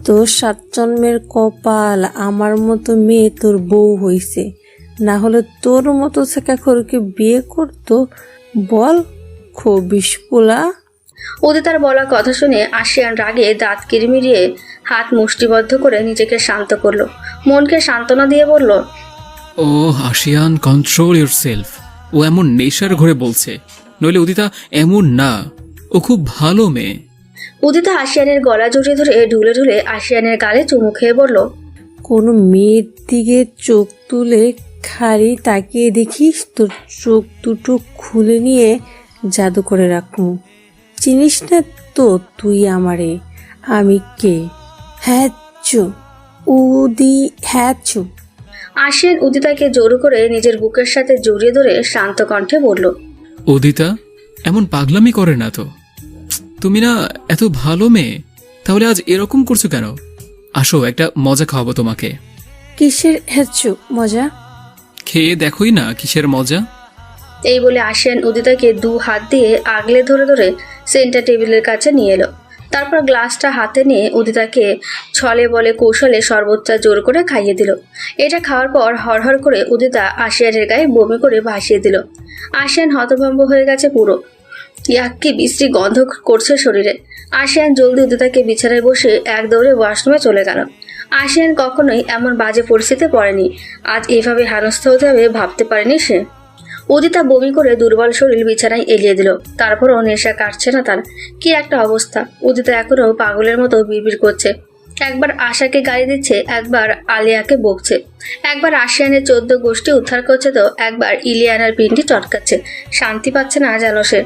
তোর 7 জন্মের কপাল আমার মতো মেয়ে তোর বউ হইছে, না হলে তোর মতো শেখাখোরকে বিয়ে করতো? বল খবিস পোলা। উদিতার বলা কথা শুনে আশিয়ান রাগে দাঁত কিরমিরিয়ে হাত মুষ্টিবদ্ধ করে নিজেকে শান্ত করলো। মনকে সান্ত্বনা দিয়ে বলল, ও আশিয়ান, কন্ট্রোল ইউর সেলফ। ও এমন নেশার ঘরে বলছে, নইলে উদিতা এমন না, ও খুব ভালো মেয়ে। উদিতা আশিয়ানের গলা জড়িয়ে ধরে ঢুলে ঢুলে আশিয়ানের গালে চুমু খেয়ে বলল, কোনো মেয়ের দিকে চোখ তুলে খালি তাকিয়ে দেখিস, তোর চোখ দুটো খুলে নিয়ে জাদু করে রাখবো। চিনিস না তো তুই আমারে? আমি কে? হ্যাঁ চু উদি, হ্যাঁ চু। আশিয়ান উদিতাকে জোর করে নিজের বুকের সাথে জড়িয়ে ধরে শান্ত কণ্ঠে বলল, উদিতা এমন পাগলামি করে না তো। তুমি না এত ভালো মেয়ে, তাহলে আজ এরকম করছো কেন? আসো, একটা মজা খাওয়াবো তোমাকে। কিসের হ্যাচু মজা? খেয়ে দেখোই না কিসের মজা। এই বলে আশিয়ান উদিতাকে 2 হাত দিয়ে আগলে ধরে ধরে সেন্টার টেবিলের কাছে নিয়ে এলো। তারপর গ্লাসটা হাতে নিয়ে উদিতাকে ছলে বলে কৌশলে শরবতটা জোর করে খাইয়ে দিল। এটা খাওয়ার পর হরহর করে উদিতা আশিয়ানের গায়ে বমি করে ভাসিয়ে দিল। আশিয়ান হতভম্ব হয়ে গেছে পুরো। ইয়াক্কি বিশ্রী গন্ধ করছে শরীরে। আশিয়ান জলদি উদিতাকে বিছানায় বসে এক দৌড়ে ওয়াশরুমে চলে গেল। আশিয়ান কখনোই এমন বাজে পরিস্থিতিতে পড়েনি। আজ এভাবে হেনস্থা হতে হবে ভাবতে পারেনি সে। উদিতা বমি করে দুর্বল শরীর বিছানায় এলিয়ে দিল। তারপরও নেশা কাটছে না তার। কি একটা অবস্থা! উদিতা এখনো পাগলের মতো বিড়বিড় করছে। একবার আশাকে গালি দিচ্ছে, একবার আলিয়াকে বকছে, একবার আশিয়ানের 14 গোষ্ঠী উদ্ধার করছে, তো একবার ইলিয়ানার পিন্ডি চটকাচ্ছে। শান্তি পাচ্ছে না যেন সে।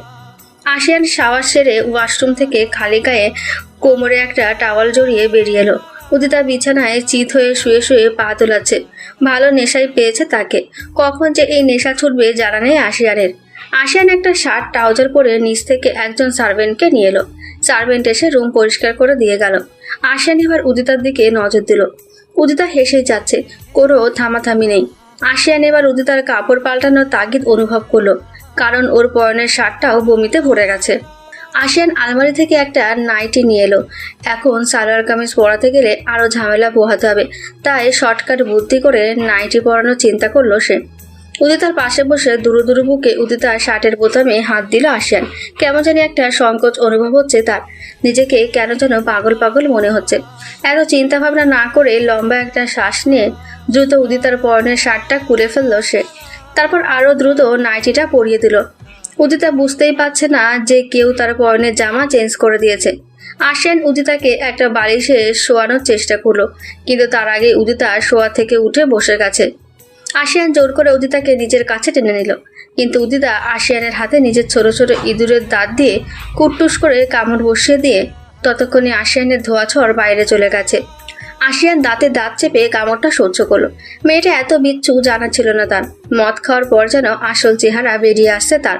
আশিয়ান শাওয়ার সেরে ওয়াশরুম থেকে খালি গায়ে কোমরে একটা টাওয়াল জড়িয়ে বেরিয়ে এলো। উদিতা বিছানায় চিত হয়ে শুয়ে শুয়ে পা তোলাচ্ছে। ভালো নেশাই পেয়েছে তাকে। কখন যে এই নেশা ছুটবে জানা নেই আশিয়ানের। আশিয়ান একটা শার্ট ট্রাউজার পরে নিচ থেকে একজন সার্ভেন্টকে নিয়ে এলো। সার্ভেন্ট এসে রুম পরিষ্কার করে দিয়ে গেল। আশিয়ান এবার উদিতার দিকে নজর দিল। উদিতা হেসেই যাচ্ছে, কোনো থামাথামি নেই। আশিয়ান এবার উদিতার কাপড় পাল্টানোর তাগিদ অনুভব করলো, কারণ ওর পরনের শার্টটাও বমিতে ভরে গেছে। আশিয়ান আলমারি থেকে একটা নাইটি নিয়ে এলো। এখন সালোয়ার কামিজ পরাতে গেলে আরও ঝামেলা পোহাতে হবে, তাই শর্টকাট বুদ্ধি করে নাইটি পরানোর চিন্তা করলো সে। উদিতার পাশে বসে দুরু দুরু বুকে উদিতার শার্টের বোতামে হাত দিল আশিয়ান। কেমন জানি একটা সংকোচ অনুভব হচ্ছে তার। নিজেকে কেন যেন পাগল পাগল মনে হচ্ছে। এত চিন্তা ভাবনা না করে লম্বা একটা শ্বাস নিয়ে দ্রুত উদিতার পরনের শার্টটা খুলে ফেললো সে। তারপর আরও দ্রুত নাইটিটা পরিয়ে দিল। উদিতা বুঝতেই পারছে না যে কেউ তার পরনের জামা চেঞ্জ করে দিয়েছে। আশিয়ান উদিতাকে একটা বালিশে শোয়ানোর চেষ্টা করলো, কিন্তু তার আগে উদিতা শোয়া থেকে উঠে বসে গেছে। আশিয়ান জোর করে উদিতাকে নিজের কাছে টেনে নিল, কিন্তু উদিতা আশিয়ানের হাতে নিজের ছোট ছোট ইঁদুরের দাঁত দিয়ে কুটটুস করে কামড় বসিয়ে দিয়ে ততক্ষণে আশিয়ানের ধোঁয়াছড় বাইরে চলে গেছে। আশিয়ান দাঁতে দাঁত চেপে কামড়টা সহ্য করলো। মেয়েটা এত বিচ্ছু জানা ছিল না তার। মদ খাওয়ার পর যেন আসল চেহারা বেরিয়ে আসছে তার।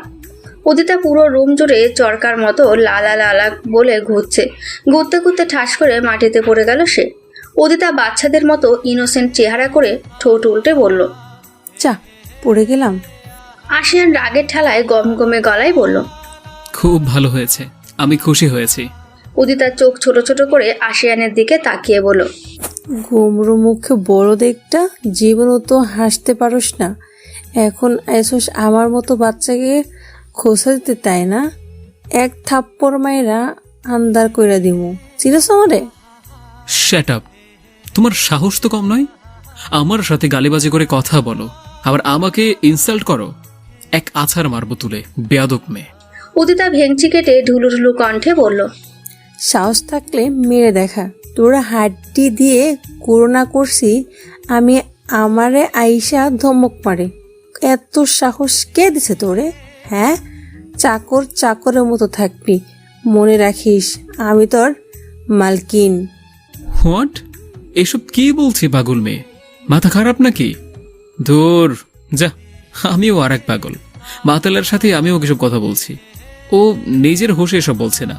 উদিতা পুরো রুম জুড়ে চরকার মতো লালা লালা বলে ঘুরছে। ঘুরতে ঘুরতে ঠাস করে মাটিতে পড়ে গেল সে। উদিতা বাচ্চাদের মতো ইনোসেন্ট চেহারা করে ঠোঁট উল্টে বলল, চা পড়ে গেলাম। আশিয়ান রাগের ঠেলায় গমগমে গলায় বলল, খুব ভালো হয়েছে, আমি খুশি হয়েছি। উদিতার চোখ ছোট ছোট করে আশিয়ানের দিকে তাকিয়ে বলল, গোমরো মুখে বড় দেখটা, জীবনও তো হাসতে পারোস না, এখন এসোস আমার মতো বাচ্চাকে খোসা দিতে, তাই না? এক থাপ্পড় মায়েরা আন্দার কইরা দিমু। চিনস আমারে? Shut up! তোমার সাহস তো কম নয়। আমার সাথে গালিবাজি করে কথা বলো, আবার আমাকে ইনসাল্ট করো। এক আছাড় মারবো তুলে, বেয়াদব মেয়ে। উদিতা ভেঙচি কেটে ঢুলু ঢুলু কণ্ঠে বলল, সাহস থাকলে মেরে দেখা। তোরা হাড্ডি দিয়ে করোনা করছি আমি, আমারে আইসা ধমক মারে। এত সাহস কে দিছে তোরে? হ্যাঁ, চাকর চাকরের মতো থাকবি। মনে রাখিস আমি তোর মালকিন। হোয়াট? এসব কি বলছে পাগল মেয়ে? মাথা খারাপ নাকি? দূর যা, আমিও আর এক পাগল। মাতালার সাথে আমিও কিছু কথা বলছি। ও নিজের হোশে এসব বলছে না,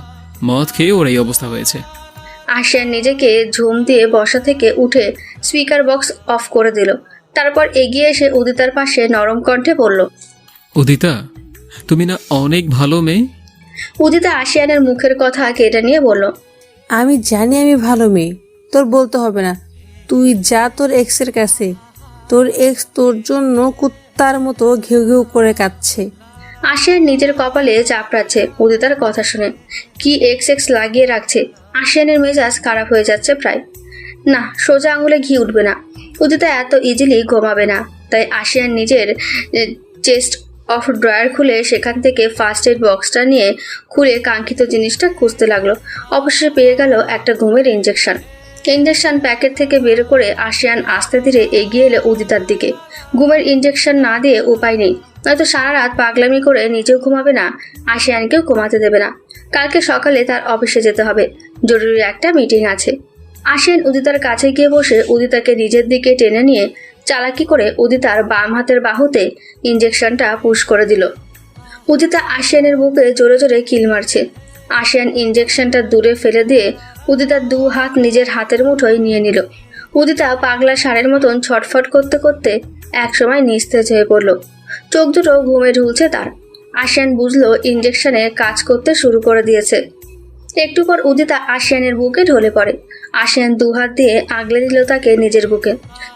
মদ খেয়ে ওর এই অবস্থা হয়েছে। আশিয়ান নিজেকে ঝুম দিয়ে বসা থেকে উঠে স্পিকার বক্স অফ করে দিল। তারপর এগিয়ে এসে উদিতার পাশে নরম কণ্ঠে বলল, উদিতা, তুমি না অনেক ভালো মেয়ে? উদিতা আশিয়ানের মুখের কথা কেটে নিয়ে বলল, আমি জানি আমি ভালো মেয়ে, তোর বলতে হবে না। তুই যা তোর এক্সের কাছে, তোর এক্স তোর জন্য কুত্তার মতো ঘেউ ঘেউ করে কাঁদছে। আশিয়ান নিজের কপালে চাপড়াচ্ছে উদিতার কথা শুনে। কি এক্স লাগিয়ে রাখছে। আশিয়ানের মেজাজ খারাপ হয়ে যাচ্ছে প্রায়। না, সোজা আঙুলে ঘি উঠবে না। উদিতা এত ইজিলি ঘুমাবে না। তাই আশিয়ান নিজের চেস্ট অফ ড্রয়ার খুলে সেখান থেকে ফার্স্ট এড বক্সটা নিয়ে খুলে কাঙ্ক্ষিত জিনিসটা খুঁজতে লাগলো। অবশেষে পেয়ে গেল একটা ঘুমের ইঞ্জেকশন প্যাকেট থেকে বের করে আশিয়ান আস্তে ধীরে এগিয়ে এলো উদিতার দিকে। ঘুমের ইঞ্জেকশন না দিয়ে উপায় নেই, নয়তো সারা রাত পাগলামি করে নিজেও ঘুমাবে না, আশিয়ানকেও ঘুমাতে দেবে না। কালকে সকালে তার অফিসে যেতে হবে, জরুরি একটা মিটিং আছে। আশিয়ান উদিতার কাছে গিয়ে বসে উদিতাকে নিজের দিকে টেনে নিয়ে চালাকি করে উদিতার বাম হাতের বাহুতে ইঞ্জেকশনটা পুশ করে দিল। উদিতা আশিয়ানের বুকে জোরে জোরে কিল মারছে। আশিয়ান ইঞ্জেকশনটা দূরে ফেলে দিয়ে উদিতার 2 হাত নিজের হাতের মুঠোয় নিয়ে নিল। উদিতা পাগলা ষাঁড়ের মতন ছটফট করতে করতে একসময় নিস্তেজ হয়ে পড়ল। চোখ দুটো ঘুমে ঢুলছে তার। আশিয়ান বুঝলো ইঞ্জেকশনে কাজ করতে শুরু করে দিয়েছে। একটু পর উদিতা আশিয়ানের বুকে ঢলে পড়ে। আশিয়ান 2 হাত দিয়ে আগলে দিল তাকে নিজের বুকে।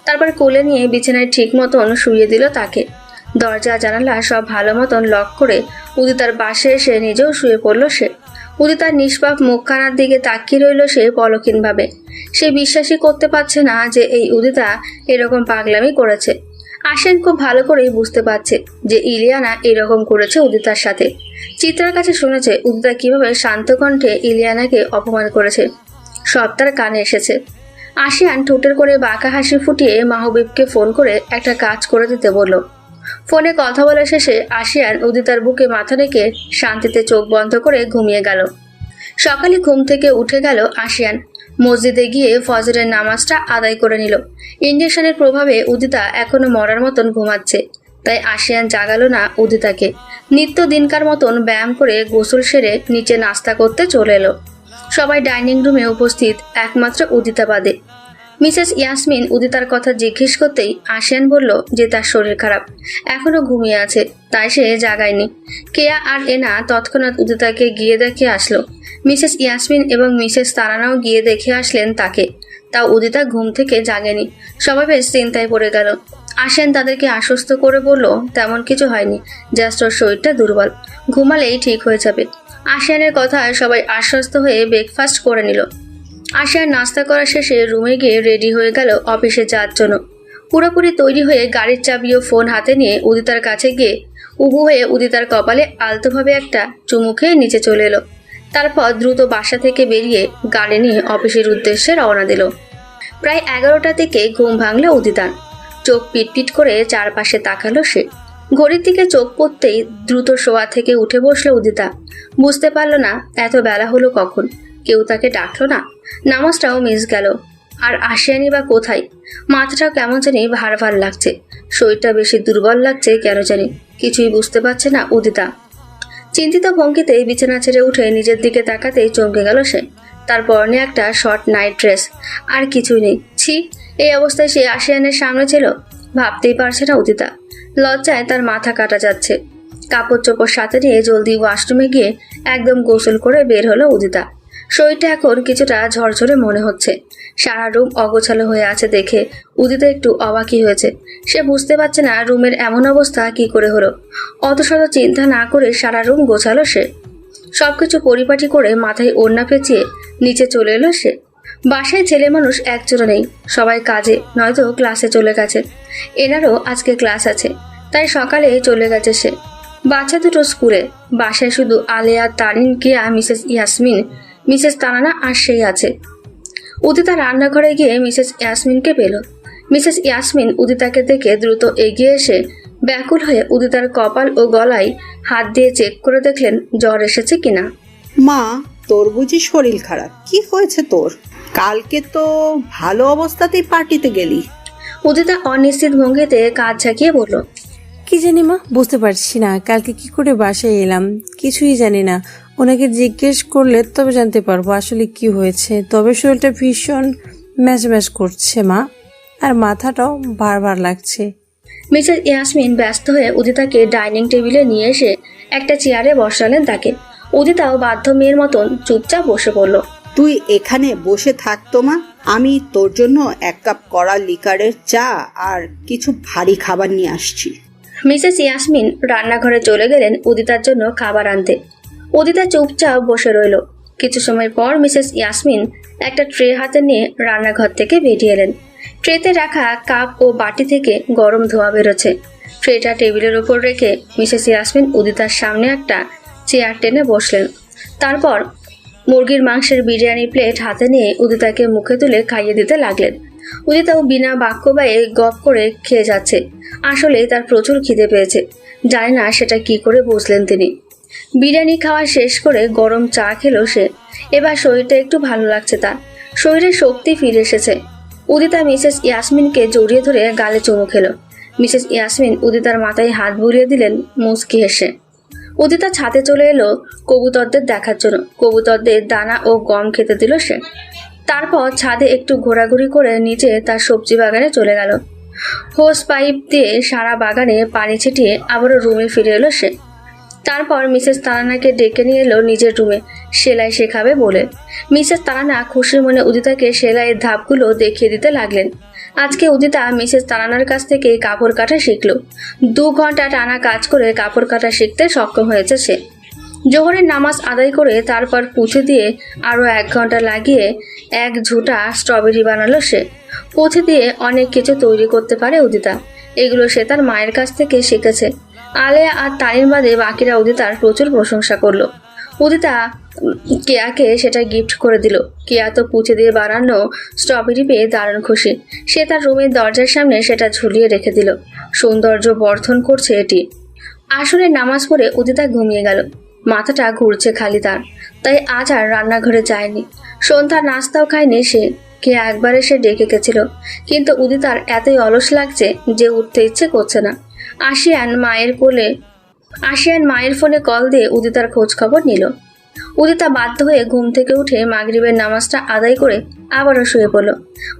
তারপর কোলে নিয়ে বিছানায় ঠিক মতন শুইয়ে দিল তাকে। দরজা জানালা সব ভালো মতন লক করে উদিতার পাশে এসে নিজেও শুয়ে পড়ল সে। উদিতার নিষ্পাপ মুখখানার দিকে তাকিয়ে রইল সে পলকহীনভাবে। সে বিশ্বাসই করতে পারছে না যে এই উদিতা এরকম পাগলামি করেছে। আশিয়ান খুব ভালো করেই বুঝতে পারছে যে ইলিয়ানা এরকম করেছে উদিতার সাথে। চিত্রার কাছে শুনেছে উদিতা কিভাবে শান্ত কণ্ঠে ইলিয়ানাকে অপমান করেছে। সব তার কানে এসেছে। আশিয়ান ঠোঁটের করে বাঁকা হাসি ফুটিয়ে মাহবুবকে ফোন করে একটা কাজ করে দিতে বলল। ফোনে কথা বলা শেষে আশিয়ান উদিতার বুকে মাথা রেখে শান্তিতে চোখ বন্ধ করে ঘুমিয়ে গেল। সকালে ঘুম থেকে উঠে গেল আশিয়ান। মসজিদে গিয়ে ফজরের নামাজটা আদায় করে নিল। ইঞ্জেকশনের প্রভাবে উদিতা এখনো মরার মতন ঘুমাচ্ছে, তাই আশিয়ান জাগালো না উদিতাকে। নিত্য দিনকার মতন ব্যায়াম করে গোসল সেরে নিচে নাস্তা করতে চলে এলো। সবাই ডাইনিং রুমে উপস্থিত, একমাত্র উদিতা বাদে। মিসেস ইয়াসমিন উদিতার কথা জিজ্ঞেস করতেই আশিয়ান বলল যে তার শরীর খারাপ, এখনো ঘুমিয়ে আছে, তাই সে জাগায়নি। কেয়া আর এনা তৎক্ষণাৎ উদিতাকে গিয়ে দেখে আসলো। মিসেস ইয়াসমিন এবং মিসেস তারানাও গিয়ে দেখে আসলেন তাকে। তাও উদিতা ঘুম থেকে জাগেনি। সবাই বেশ চিন্তায় পড়ে গেল। আশিয়ান তাদেরকে আশ্বস্ত করে বলল তেমন কিছু হয়নি, জাস্ট ওর শরীরটা দুর্বল, ঘুমালেই ঠিক হয়ে যাবে। আশিয়ানের কথায় সবাই আশ্বস্ত হয়ে ব্রেকফাস্ট করে নিল। আশিয়ান নাস্তা করা শেষে রুমে গিয়ে রেডি হয়ে গেল অফিসে যাওয়ার জন্য। পুরোপুরি তৈরি হয়ে গাড়ির চাবি ও ফোন হাতে নিয়ে উদিতার কাছে গিয়ে উবু হয়ে উদিতার কপালে আলতোভাবে একটা চুমু খেয়ে নিচে চলে এলো। তারপর দ্রুত বাসা থেকে বেরিয়ে গাড়ি নিয়ে অফিসের উদ্দেশ্যে রওনা দিল। প্রায় 11টা থেকে ঘুম ভাঙল উদিতার। চোখ পিটপিট করে চারপাশে তাকালো সে। ঘড়ির দিকে চোখ পড়তেই দ্রুত শোয়া থেকে উঠে বসলো উদিতা। বুঝতে পারল না এত বেলা হলো কখন, কেউ তাকে ডাকলো না। নামাজটাও মিস গেল। আর আশিয়ানি বা কোথায়? মাথাটাও কেমন জানি ভার ভার লাগছে, শরীরটা বেশি দুর্বল লাগছে কেন জানি, কিছুই বুঝতে পারছে না উদিতা। চিন্তিত ভঙ্গিতে বিছানা ছেড়ে উঠে নিজের দিকে তাকাতেই চমকে গেল সে। তার পরনে একটা শর্ট নাইট ড্রেস, আর কিছুই নেই। ছি, এই অবস্থায় সে আশিয়ানের সামনে ছিল? ভাবতেই পারছে না উদিতা। লজ্জায় তার মাথা কাটা যাচ্ছে। কাপড় চোপড় সাথে নিয়ে জলদি ওয়াশরুমে গিয়ে একদম গোসল করে বের হলো উদিতা। শরীরটা এখন কিছুটা ঝরঝরে মনে হচ্ছে। সারা রুম অগোছালো হয়ে আছে দেখে উদিতা একটু অবাকই হয়েছে। সে বুঝতে পারছে না রুমের এমন অবস্থা কি করে হলো। অত শত চিন্তা না করে সারা রুম গোছালো সে। সবকিছু পরিপাটি করে মাথায় ওড়না পেঁচিয়ে নিচে চলে এলো সে। বাসায় ছেলে মানুষ একজনও নেই, সবাই কাজে নয়তো ক্লাসে চলে গেছে। এনারও আজকে ক্লাস আছে, তাই সকালে চলে গেছে সে। বাচ্চা দুটো স্কুলে, বাসায় শুধু আলেয়া, তারিন, কেয়া, মিসেস ইয়াসমিন, মিসেস তারানা আর সেই আছে। উদিতা রান্নাঘরে গিয়ে মিসেস ইয়াসমিনকে পেল। মিসেস ইয়াসমিন উদিতাকে দেখে দ্রুত এগিয়ে এসে ব্যাকুল হয়ে উদিতার কপাল ও গলায় হাত দিয়ে চেক করে দেখলেন জ্বর এসেছে কিনা। মা, তোর বুঝি শরীর খারাপ? কি হয়েছে তোর? কালকে তো ভালো অবস্থাতেই পার্টিতে গেলি। উদিতা অনিশ্চিত ভঙ্গিতে কাজ ঝাঁকিয়ে বলল, কি জানি মা, বুঝতে পারছি না কালকে কি করে বাসায় এলাম, কিছুই জানি না। ওনাকে জিজ্ঞেস করলে তবে জানতে পারবো আসলে কি হয়েছে। তবে শরীরটা ভীষণ ম্যাচ করছে মা, আর মাথাটাও বারবার লাগছে। মিসেস ইয়াসমিন ব্যস্ত হয়ে উদিতাকে ডাইনিং টেবিলে নিয়ে এসে একটা চেয়ারে বসালেন তাকে। উদিতাও বাধ্য মেয়ের মতন চুপচাপ বসে পড়ল। তুই এখানে বসে থাক তো মা, আমি তোর জন্য 1 কাপ কড়া লিকারের চা আর কিছু ভারী খাবার নিয়ে আসছি। মিসেস ইয়াসমিন রান্নাঘরে চলে গেলেন উদিতার জন্য খাবার আনতে। উদিতা চুপচাপ বসে রইল। কিছু সময় পর মিসেস ইয়াসমিন একটা ট্রে হাতে নিয়ে রান্নাঘর থেকে বেরিয়ে এলেন। ট্রেতে রাখা কাপ ও বাটি থেকে গরম ধোঁয়া বেরোচ্ছে। ট্রেটা টেবিলের উপর রেখে মিসেস ইয়াসমিন উদিতার সামনে একটা চেয়ার টেনে বসলেন। তারপর মুরগির মাংসের বিরিয়ানি প্লেট হাতে নিয়ে উদিতাকে মুখে তুলে খাইয়ে দিতে লাগলেন। উদিতাও বিনা বাক্য ব্যয়ে গপ করে খেয়ে যাচ্ছে। আসলে তার প্রচুর খিদে পেয়েছে, জানি না সেটা কি করে বুঝলেন তিনি। বিরিয়ানি খাওয়া শেষ করে গরম চা খেলো সে। এবার শরীরটা একটু ভালো লাগছে তার, শরীরে শক্তি ফিরে এসেছে। উদিতা মিসেস ইয়াসমিনকে জড়িয়ে ধরে গালে চুমু খেলো। মিসেস ইয়াসমিন উদিতার মাথায় হাত বুলিয়ে দিলেন মুচকি হেসে। উদিতা ছাদে চলে এলো কবুতরদের দেখার জন্য। কবুতরদের দানা ও গম খেতে দিল সে। তারপর ছাদে একটু ঘোরাঘুরি করে নিচে তার সবজি বাগানে চলে গেল। হোস পাইপ দিয়ে সারা বাগানে পানি ছিটিয়ে আবারও রুমে ফিরে এলো সে। তারপর মিসেস তারানাকে ডেকে নিয়ে এলো নিজের রুমে সেলাই শেখাবে বলে। মিসেস তারানা খুশির মনে উদিতাকে সেলাইয়ের ধাপগুলো দেখিয়ে দিতে লাগলেন। আজকে উদিতা মিসেস তারানার কাছ থেকে কাপড় কাটা শিখল। 2 ঘন্টা টানা কাজ করে কাপড় কাটা শিখতে সক্ষম হয়েছে সে। জোহরের নামাজ আদায় করে তারপর পুঁথি দিয়ে আরও 1 ঘন্টা লাগিয়ে এক ঝুঁটা স্ট্রবেরি বানালো সে। পুঁথি দিয়ে অনেক কিছু তৈরি করতে পারে উদিতা। এগুলো সে তার মায়ের কাছ থেকে শিখেছে। আলেয়া আর তানির বাদে বাকিরা উদিতার প্রচুর প্রশংসা করলো। উদিতা কেয়াকে সেটা গিফট করে দিল। কেয়া তো পুঁথি দিয়ে বানানো স্ট্রবেরি পেয়ে দারুণ খুশি। সে তার রুমের দরজার সামনে সেটা ঝুলিয়ে রেখে দিল। সৌন্দর্য বর্ধন করছে এটি। আসলে নামাজ পড়ে উদিতা ঘুমিয়ে গেল। মাথাটা ঘুরছে খালি তার, তাই আজ আর রান্নাঘরে যায়নি। সন্ধ্যার নাস্তাও খায়নি সে। কে একবার এসে ডেকে গেছিল, কিন্তু উদিতার এতই অলস লাগছে যে উঠতে ইচ্ছে করছে না। আশিয়ান মায়ের ফোনে কল দিয়ে উদিতার খোঁজ খবর নিল। উদিতা বাধ্য হয়ে ঘুম থেকে উঠে মাগরিবের নামাজটা আদায় করে আবারও শুয়ে পড়ল।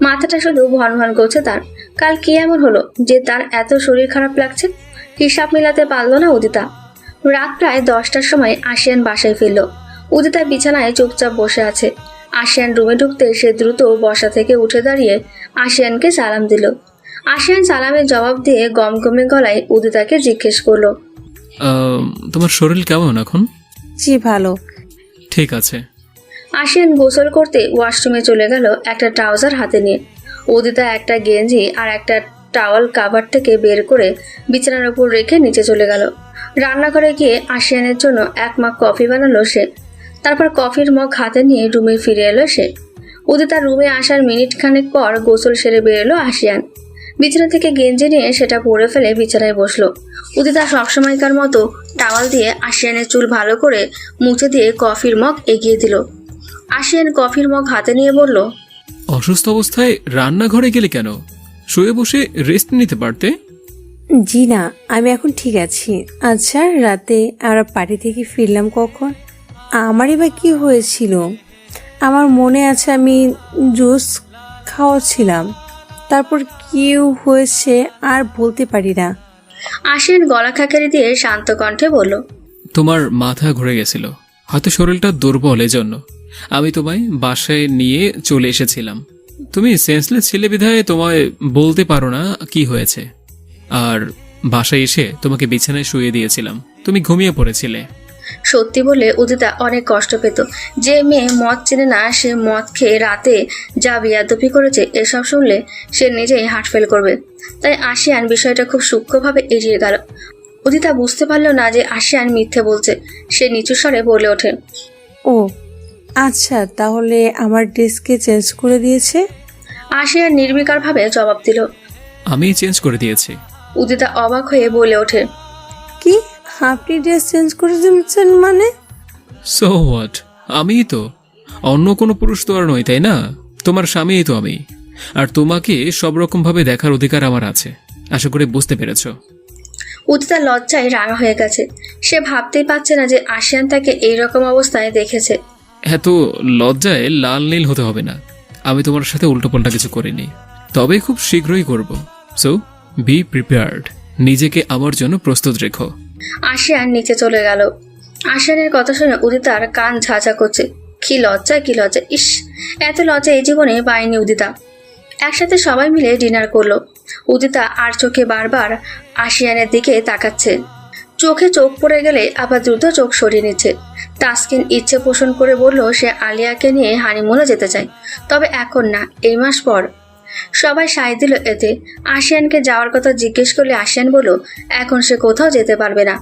মাথাটা শুধু ভন ভন করছে তার। কাল কি এমন হলো যে তার এত শরীর খারাপ লাগছে? হিসাব মিলাতে পারল না উদিতা। রাত প্রায় 10টার সময় আশিয়ান বাসায় ফিরল। উদিতা বিছানায় চুপচাপ বসে আছে। আশিয়ান রুমে ঢুকতে সে দ্রুত বসা থেকে উঠে দাঁড়িয়ে আশিয়ানকে সালাম দিল। আশিয়ান সালামের জবাব দিয়ে গমগমে গলায় উদিতাকে জিজ্ঞেস করলো, তোমার শরীর কেমন এখন? জি ভালো। ঠিক আছে। আশিয়ান গোসল করতে ওয়াশরুমে চলে গেল একটা ট্রাউজার হাতে নিয়ে। উদিতা একটা গেঞ্জি আর একটা টাওয়াল কাভার থেকে বের করে বিছানার উপর রেখে নিচে চলে গেল। রান্নাঘরে গিয়ে আশিয়ানের জন্য 1 মগ কফি বানালো সে। তারপর কফির মগ হাতে নিয়ে রুমে ফিরে এলো সে। উদিতার রুমে আসার মিনিট খানেক পর গোসল সেরে বেরোলো আশিয়ান। বিছানা থেকে গেঞ্জি নিয়ে সেটা পরে ফেলে বিছানায় বসলো। উদিতা সবসময়কার মতো টাওয়াল দিয়ে আশিয়ানের চুল ভালো করে মুছে দিয়ে কফির মগ এগিয়ে দিল। আশিয়ান কফির মগ হাতে নিয়ে বলল, অসুস্থ অবস্থায় রান্নাঘরে গেলে কেন? শুয়ে বসে রেস্ট নিতে পারতে। জি না, আমি এখন ঠিক আছি। আচ্ছা, রাতে আমরা পার্টি থেকে ফিরলাম কখন? আমারই বা কি হয়েছিল? আমার মনে আছে আমি জুস খাওয়াচ্ছিলাম, তারপর কি হয়েছে আর বলতে পারি না। আশিয়ান গলা খাকারি দিয়ে শান্ত কণ্ঠে বলল, তোমার মাথা ঘুরে গেছিল, হয়তো শরীরটা দুর্বল, এজন্য আমি তোমায় বাসায় নিয়ে চলে এসেছিলাম। তুমি সেন্সলেস ছিলে বিধায় তোমায় বলতে পারো না কি হয়েছে। আর বাসায় এসে তোমাকে বিছানায় শুয়ে দিয়েছিলাম, তুমি ঘুমিয়ে পড়েছিলে। সত্যি বলে উদিতা অনেক কষ্ট পেত। যে মেয়ে মদ চেনে না, সে মদ খেয়ে রাতে যা বিয়াদবি করেছে, এসব শুনলে সে নিজেই হার্ট ফেল করবে। তাই আশিয়ান বিষয়টা খুব সূক্ষ্মভাবে এড়িয়ে গেল। উদিতা বুঝতে পারলো না যে আশিয়ান মিথ্যে বলছে। সে নিচু স্বরে বলে ওঠে, ও আচ্ছা, তাহলে আমার ড্রেসকে চেঞ্জ করে দিয়েছে? আশিয়ান নির্বিকারভাবে জবাব দিল, আমি চেঞ্জ করে দিয়েছি। উদিতা অবাক হয়ে বলে ওঠে, কি, আপনি ড্রেস চেঞ্জ করে দিয়েছেন মানে? সো হোয়াট, আমিই তো, অন্য কোনো পুরুষ তো আর নই, তাই না? তোমার স্বামীই তো আমি, আর তোমাকে সব রকম ভাবে দেখার অধিকার আমার আছে। আশা করি বুঝতে পেরেছ। উদিতা লজ্জায় রাঙা হয়ে গেছে। সে ভাবতেই পারছে না যে আশিয়ান তাকে এইরকম অবস্থায় দেখেছে। এত লজ্জায় লাল নীল হতে হবে না। আমি তোমার সাথে উল্টোপাল্টা কিছু করিনি, তবে খুব শীঘ্রই করব। সো বি প্রিপেয়ার্ড, নিজেকে আমার জন্য প্রস্তুত রেখো। আশিয়ান নিচে চলে গেল। আশিয়ানের কথা শুনে উদিতার কান ঝাঁঝা করছে। কি লজ্জা, কি লজ্জা! ইস, এত লজ্জা এই জীবনে পায়নি উদিতা। একসাথে সবাই মিলে ডিনার করলো। উদিতা আর চোখে বারবার আশিয়ানের দিকে তাকাচ্ছে। চোখে চোখ পড়ে গেলে আবার দ্রুত চোখ সরিয়ে নিচ্ছে। তাসকিন ইচ্ছে পোষণ করে বলল সে আলিয়াকে নিয়ে হানিমুনে যেতে চায়, তবে এখন না, এই মাস পর। সবাই সায় দিল এতে। আশিয়ানকে যাওয়ার কথা জিজ্ঞেস করলে আশিয়ান বলল এখন সে কোথাও যেতে পারবে না।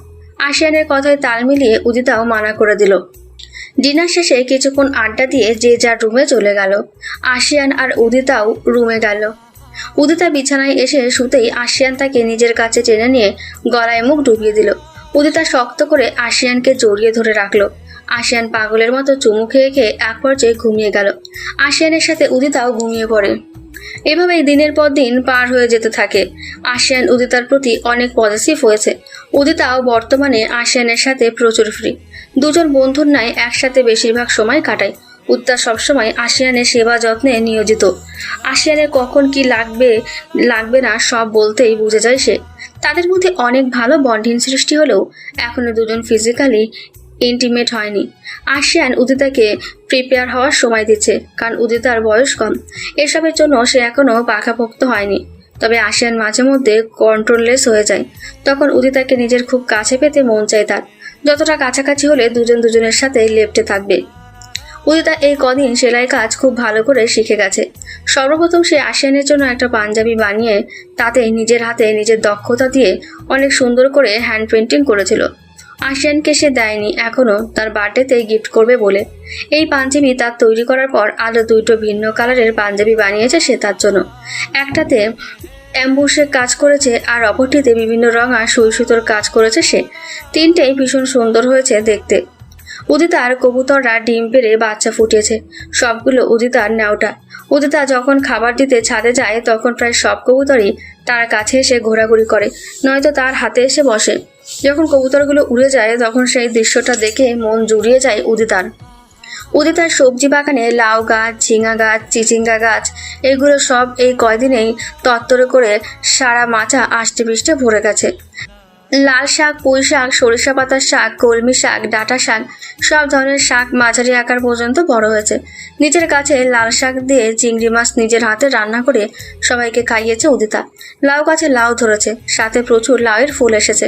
আশিয়ানের কথায় তাল মিলিয়ে উদিতাও মানা করে দিল। ডিনার শেষে কিছুক্ষণ আড্ডা দিয়ে যে যার রুমে চলে গেল। আশিয়ান আর উদিতাও রুমে গেল। উদিতা বিছানায় এসে শুতেই আশিয়ান তাকে নিজের কাছে টেনে নিয়ে গলায় মুখ ডুবিয়ে দিল। উদিতা শক্ত করে আশিয়ানকে জড়িয়ে ধরে রাখলো। আশিয়ান পাগলের মতো চুমু খেয়ে খেয়ে এক পর্যায়ে ঘুমিয়ে গেল। আশিয়ানের সাথে উদিতাও ঘুমিয়ে পড়ে। এভাবেই দিনের পর দিন পার হয়ে যেতে থাকে। আশিয়ান উদিতার প্রতি অনেক পজিটিভ হয়েছে। উদিতাও বর্তমানে আশিয়ানের সাথে প্রচুর ফ্রি। দুজন বন্ধুর ন্যায় একসাথে বেশিরভাগ সময় কাটায়। উদিতা সবসময় আশিয়ানের সেবা যত্নে নিয়োজিত। আশিয়ানের কখন কি লাগবে না সব বলতেই বুঝে যায় সে। তাদের মধ্যে অনেক ভালো বন্ডিং সৃষ্টি হলেও এখনো দুজন ফিজিক্যালি ইন্টিমেট হয়নি। আশিয়ান উদিতাকে প্রিপেয়ার হওয়ার সময় দিচ্ছে, কারণ উদিতার বয়স কম। এসবের জন্য সে এখনো পাকাপোক্ত হয়নি। তবে আশিয়ান মাঝে মধ্যে কন্ট্রোললেস হয়ে যায়। তখন উদিতাকে নিজের খুব কাছে পেতে মন চায় তার। যতটা কাছাকাছি হলে দুজন দুজনের সাথে লেপ্টে থাকবে। উদিতা এই কদিন সেলাই কাজ খুব ভালো করে শিখে গেছে। সর্বপ্রথম সে আশিয়ানের জন্য একটা পাঞ্জাবি বানিয়ে তাতে নিজের হাতে নিজের দক্ষতা দিয়ে অনেক সুন্দর করে হ্যান্ড পেন্টিং করেছিল। আশিয়ানকে সে দেয়নি এখনো, তার বার্থডেতে গিফট করবে বলে। এই পাঞ্জাবি তার তৈরি করার পর আরও দুটো ভিন্ন কালারের পাঞ্জাবি বানিয়েছে সে তার জন্য। একটাতে অ্যাম্বুশের কাজ করেছে আর অপরটিতে বিভিন্ন রঙা সুই সুতোর কাজ করেছে সে। তিনটেই ভীষণ সুন্দর হয়েছে দেখতে। উদিতার কবুতররা ডিম পেড়ে বাচ্চা ফুটিয়েছে। সবগুলো উদিতার নেওটা। উদিতা যখন খাবার দিতে ছাদে যায় তখন প্রায় সব কবুতরই তার কাছে এসে ঘোরাঘুরি করে, নয়তো তার হাতে এসে বসে। যখন কবুতরগুলো উড়ে যায় তখন সেই দৃশ্যটা দেখে মন জুড়িয়ে যায় উদিতার। উদিতার সবজি বাগানে লাউ গাছ, ঝিঙা গাছ, চিচিঙ্গা গাছ, এগুলো সব এই কয়দিনেই তত্তরে করে সারা মাচা আষ্টে পৃষ্ঠে ভরে গেছে। লাল শাক, পুঁই শাক, সরিষা পাতার শাক, কলমি শাক, ডাঁটা শাক, সব ধরনের শাক মাঝারি আকার পর্যন্ত বড় হয়েছে। নিজের কাছে লাল শাক দিয়ে চিংড়ি মাছ নিজের হাতে রান্না করে সবাইকে খাইয়েছে উদিতা। লাউ গাছে লাউ ধরেছে, সাথে প্রচুর লাউয়ের ফুল এসেছে।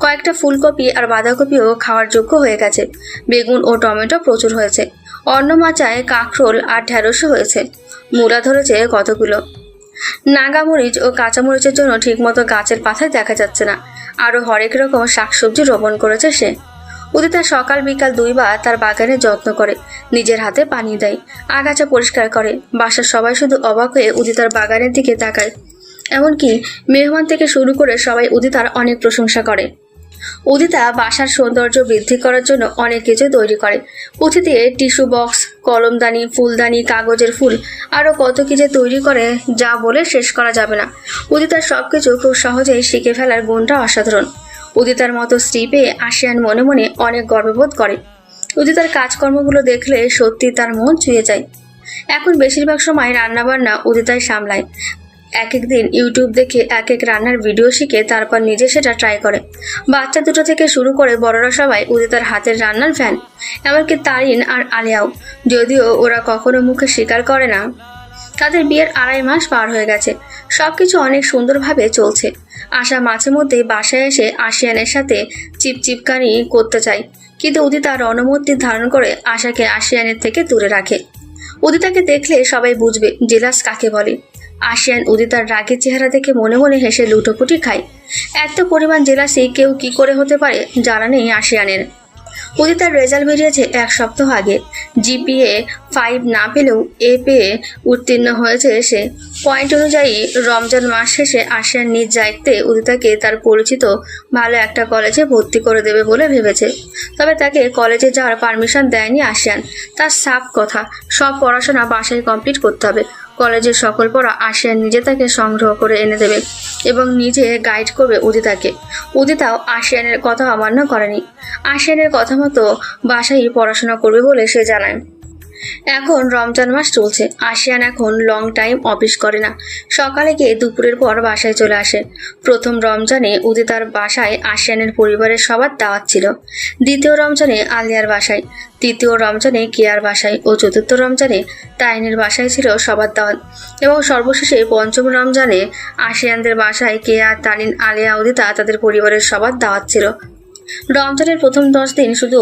কয়েকটা ফুলকপি আর বাঁধাকপিও খাওয়ার যোগ্য হয়ে গেছে। বেগুন ও টমেটো প্রচুর হয়েছে। অন্য মাচায় কাঁকরোল আর ঢেঁড়সও হয়েছে। মূলা ধরেছে কতগুলো। নাগামরিচ ও কাঁচামরিচের জন্য ঠিকমতো গাছের পাতায় দেখা যাচ্ছে না। আরও হরেক রকম শাকসবজি রোপণ করেছে সে। উদিতা সকাল বিকাল দুইবার তার বাগানে যত্ন করে, নিজের হাতে পানি দেয়, আগাছা পরিষ্কার করে। বাসার সবাই শুধু অবাক হয়ে উদিতার বাগানের দিকে তাকায়। এমনকি মেহমান থেকে শুরু করে সবাই উদিতার অনেক প্রশংসা করে। উদিতা বাসার সৌন্দর্য বৃদ্ধি করার জন্য অনেক কিছু তৈরি করে। পুঁথিতে টিস্যু বক্স, কলমদানি, ফুলদানি, কাগজের ফুল, আরও কত কিছু তৈরি করে যা বলে শেষ করা যাবে না। উদিতার সবকিছু খুব সহজেই শিখে ফেলার গুণটা অসাধারণ। উদিতার মতো স্ত্রী পেয়ে আশিয়ান মনে মনে অনেক গর্ববোধ করে। উদিতার কাজকর্মগুলো দেখলে সত্যি তার মন ছুঁয়ে যায়। এখন বেশিরভাগ সময় রান্নাবান্না উদিতাই সামলায়। এক এক দিন ইউটিউব দেখে এক এক রান্নার ভিডিও শিখে তারপর নিজে সেটা ট্রাই করে। বাচ্চা দুটো থেকে শুরু করে বড়রা সবাই উদিতার হাতের রান্নার ফ্যান। এমনকি তারিন আর আলিয়াও, যদিও ওরা কখনো মুখে স্বীকার করে না। তাদের বিয়ের 2.5 মাস পার হয়ে গেছে। সবকিছু অনেক সুন্দরভাবে চলছে। আশা মাঝে মধ্যে বাসায় এসে আশিয়ানের সাথে চিপচিপকানি করতে চায়, কিন্তু উদিতা রণমূর্তি ধারণ করে আশাকে আশিয়ানের থেকে দূরে রাখে। উদিতাকে দেখলে সবাই বুঝবে জেলাস কাকে বলে। আশিয়ান উদিতার রাগের চেহারা দেখে মনে মনে হেসে লুটোপুটি খায়। এত পরিমাণ জেলাসি কেউ কি করে হতে পারে জানা নেই আশিয়ানের। উদিতার রেজাল্ট বেরিয়েছে 1 সপ্তাহ আগে। জিপিএ 5 না পেলেও এ পেয়ে উত্তীর্ণ হয়েছে সে। পয়েন্ট অনুযায়ী রমজান মাস শেষে আশিয়ান নিজ দায়িত্বে উদিতাকে তার পরিচিত ভালো একটা কলেজে ভর্তি করে দেবে বলে ভেবেছে। তবে তাকে কলেজে যাওয়ার পারমিশন দেয়নি আশিয়ান। তার সাফ কথা, সব পড়াশোনা বাসায় কমপ্লিট করতে হবে। কলেজের সকল পড়া আশিয়ান নিজে তাকে সংগ্রহ করে এনে দেবে এবং নিজে গাইড করবে উদিতাকে। উদিতাও আশিয়ানের কথা অমান্য করেনি। আশিয়ানের কথা মতো বাসায় পড়াশোনা করবে বলে সে জানায়। এখন রমজান মাস চলছে। আশিয়ান এখন লং টাইম অফিস করে না। সকালে গিয়ে দুপুরের পর বাসায় চলে আসে। প্রথম রমজানে উদিতার বাসায় আশিয়ানের পরিবারের সবার দাওয়াত ছিল। দ্বিতীয় রমজানে আলিয়ার বাসায়, তৃতীয় রমজানে কিয়ার বাসায় ও চতুর্থ রমজানে তাইনের বাসায় ছিল সবার দাওয়াত, এবং সর্বশেষে পঞ্চম রমজানে আশিয়ানদের বাসায় কেয়া, তানিন, আলিয়া, উদিতা তাদের পরিবারের সবার দাওয়াত ছিল। রমজানের প্রথম 10 দিন শুধু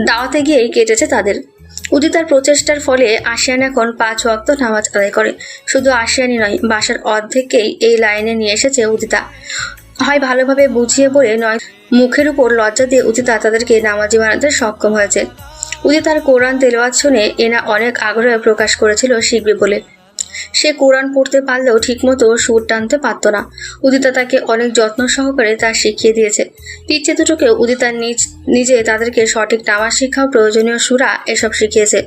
দাওয়াতে গিয়েই কেটেছে তাদের। উদিতার প্রচেষ্টার ফলে আশিয়ান এখন 5 ওয়াক্ত নামাজ আদায় করে। শুধু আশিয়ানই নয়, বাসার অর্ধেককেই এই লাইনে নিয়ে এসেছে উদিতা। হয় ভালোভাবে বুঝিয়ে বলে, নয় মুখের উপর লজ্জা দিয়ে উদিতা তাদেরকে নামাজি বানাতে সক্ষম হয়েছে। উদিতার কোরআন তেলাওয়াত শুনে এনা অনেক আগ্রহ প্রকাশ করেছিল শিখবে বলে। সে কোরআন পড়তে পারলেও ঠিকমতো সুর টানতে পারত না। উদিতা তাকে অনেক যত্ন সহকারে তা শিখিয়ে দিয়েছে। পিচ্ছে দুটোকে উদিতা নিজে তাদেরকে সঠিক নামাজ শিক্ষা, প্রয়োজনীয় সূরা এসব শিখিয়েছে।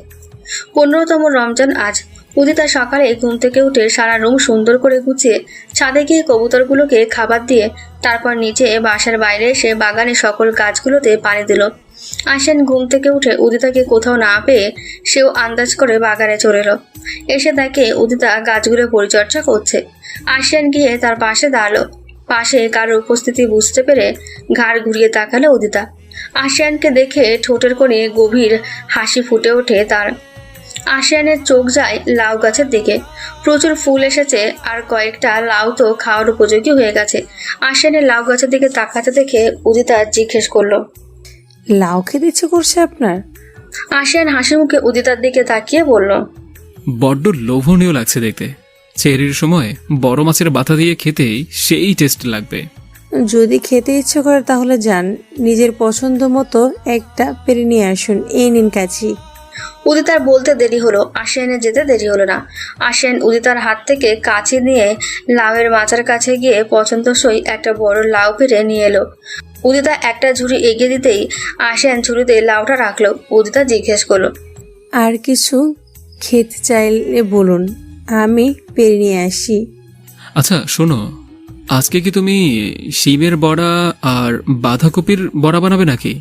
15তম রমজান আজ। উদিতা সকালে ঘুম থেকে উঠে সারা রুম সুন্দর করে গুছিয়ে ছাদে গিয়ে কবুতরগুলোকে খাবার দিয়ে তারপর নিচে বাসার বাইরে এসে বাগানে সকল গাছগুলোতে পানি দিল। আশিয়ান ঘুম থেকে উঠে উদিতাকে কোথাও না পেয়ে সেও আন্দাজ করে বাগানে চলে এলো। এসে দেখে উদিতা গাছগুলো পরিচর্যা করছে। আশিয়ান গিয়ে তার পাশে দাঁড়ালো। পাশে কারোর উপস্থিতি বুঝতে পেরে ঘাড় ঘুরিয়ে তাকালো উদিতা। আশিয়ানকে দেখে ঠোঁটের কোণে গভীর হাসি ফুটে ওঠে তার। আশিয়ানের চোখ যায় লাউ গাছের দিকে। প্রচুর ফুল এসেছে, আর কয়েকটা লাউ তো খাওয়ার উপযোগী হয়ে গেছে। আশিয়ানের লাউ গাছের দিকে তাকাতে দেখে উদিতা জিজ্ঞেস করলো, লাউ খেতে ইচ্ছে করছে আপনার? আশিয়ান হাসি মুখে উদিতার দিকে তাকিয়ে বলল, বড্ড লোভনীয় লাগছে দেখতে। চেরির সময় বড় মাছের বাতা দিয়ে খেতেই সেই টেস্ট লাগবে। যদি খেতে ইচ্ছে করে তাহলে যান, নিজের পছন্দ মতো একটা পেরে নিয়ে আসুন। এই নিন কাছি। উদিতার বলতে দেরি হলো, আশিয়ানের যেতে দেরি হলো না। আশিয়ান উদিতার হাত থেকে কাছি নিয়ে লাউয়ের মাচার কাছে গিয়ে পছন্দসই একটা বড় লাউ পেরে নিয়ে এলো। উদিতা একটা ঝুড়ি এগিয়ে দিতেই আশিয়ান ঝুড়িতে লাউটা রাখলো। উদিতা জিজ্ঞেস করলো, আর কিছু খেতে চাইলে বলুন, আমি পেরে নিয়ে আসি। আচ্ছা শোনো, আজকে কি তুমি শিমের বড়া আর বাঁধাকপির বড়া বানাবে নাকি?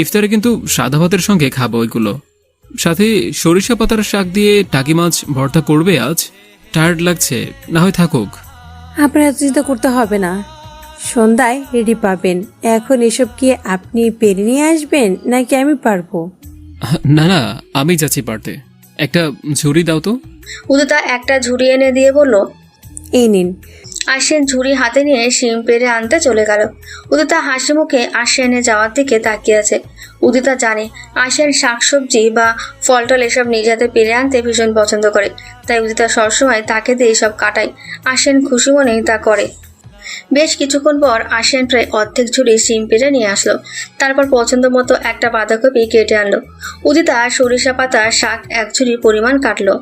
ইফতারে কিন্তু সাদা ভাতের সঙ্গে খাবো ওইগুলো। সাথে সরিষা পাতার শাক দিয়ে টাকি মাছ ভর্তা করবে আজ। টায়ার্ড লাগছে, না হয় থাকুক। আপনার এত চিন্তা করতে হবে না, সন্ধ্যায় রেডি পাবেন। এখন এসব কি আপনি পেরে নিয়ে আসবেন নাকি আমি পারবো? না না, আমি যাচ্ছি পারতে। একটা ঝুড়ি দাও তো। উদিতা একটা ঝুড়ি এনে দিয়ে বলল, এই নিন। আশিয়ান ঝুড়ি হাতে নিয়ে শিম পেরে আনতে চলে গেল। উদিতা হাসি মুখে আশিয়ানে যাওয়ার দিকে তাকিয়ে আছে। উদিতা জানে আশিয়ান শাকসবজি বা ফলটল এসব নিজ হাতে পেরে আনতে ভীষণ পছন্দ করে, তাই উদিতা সবসময় তাকে দিয়ে সব কাটায়। আশিয়ান খুশি মনেই তা করে। বেশ কিছুক্ষণ পর আশিয়ান প্রায় অর্ধেক ঝুড়ি শিম পেরে নিয়ে আসলো। তারপর পছন্দ মতো একটা বাঁধাকপি কেটে আনলো। উদিতা সরিষা পাতা শাক এক ঝুড়ি পরিমাণ কাটলো।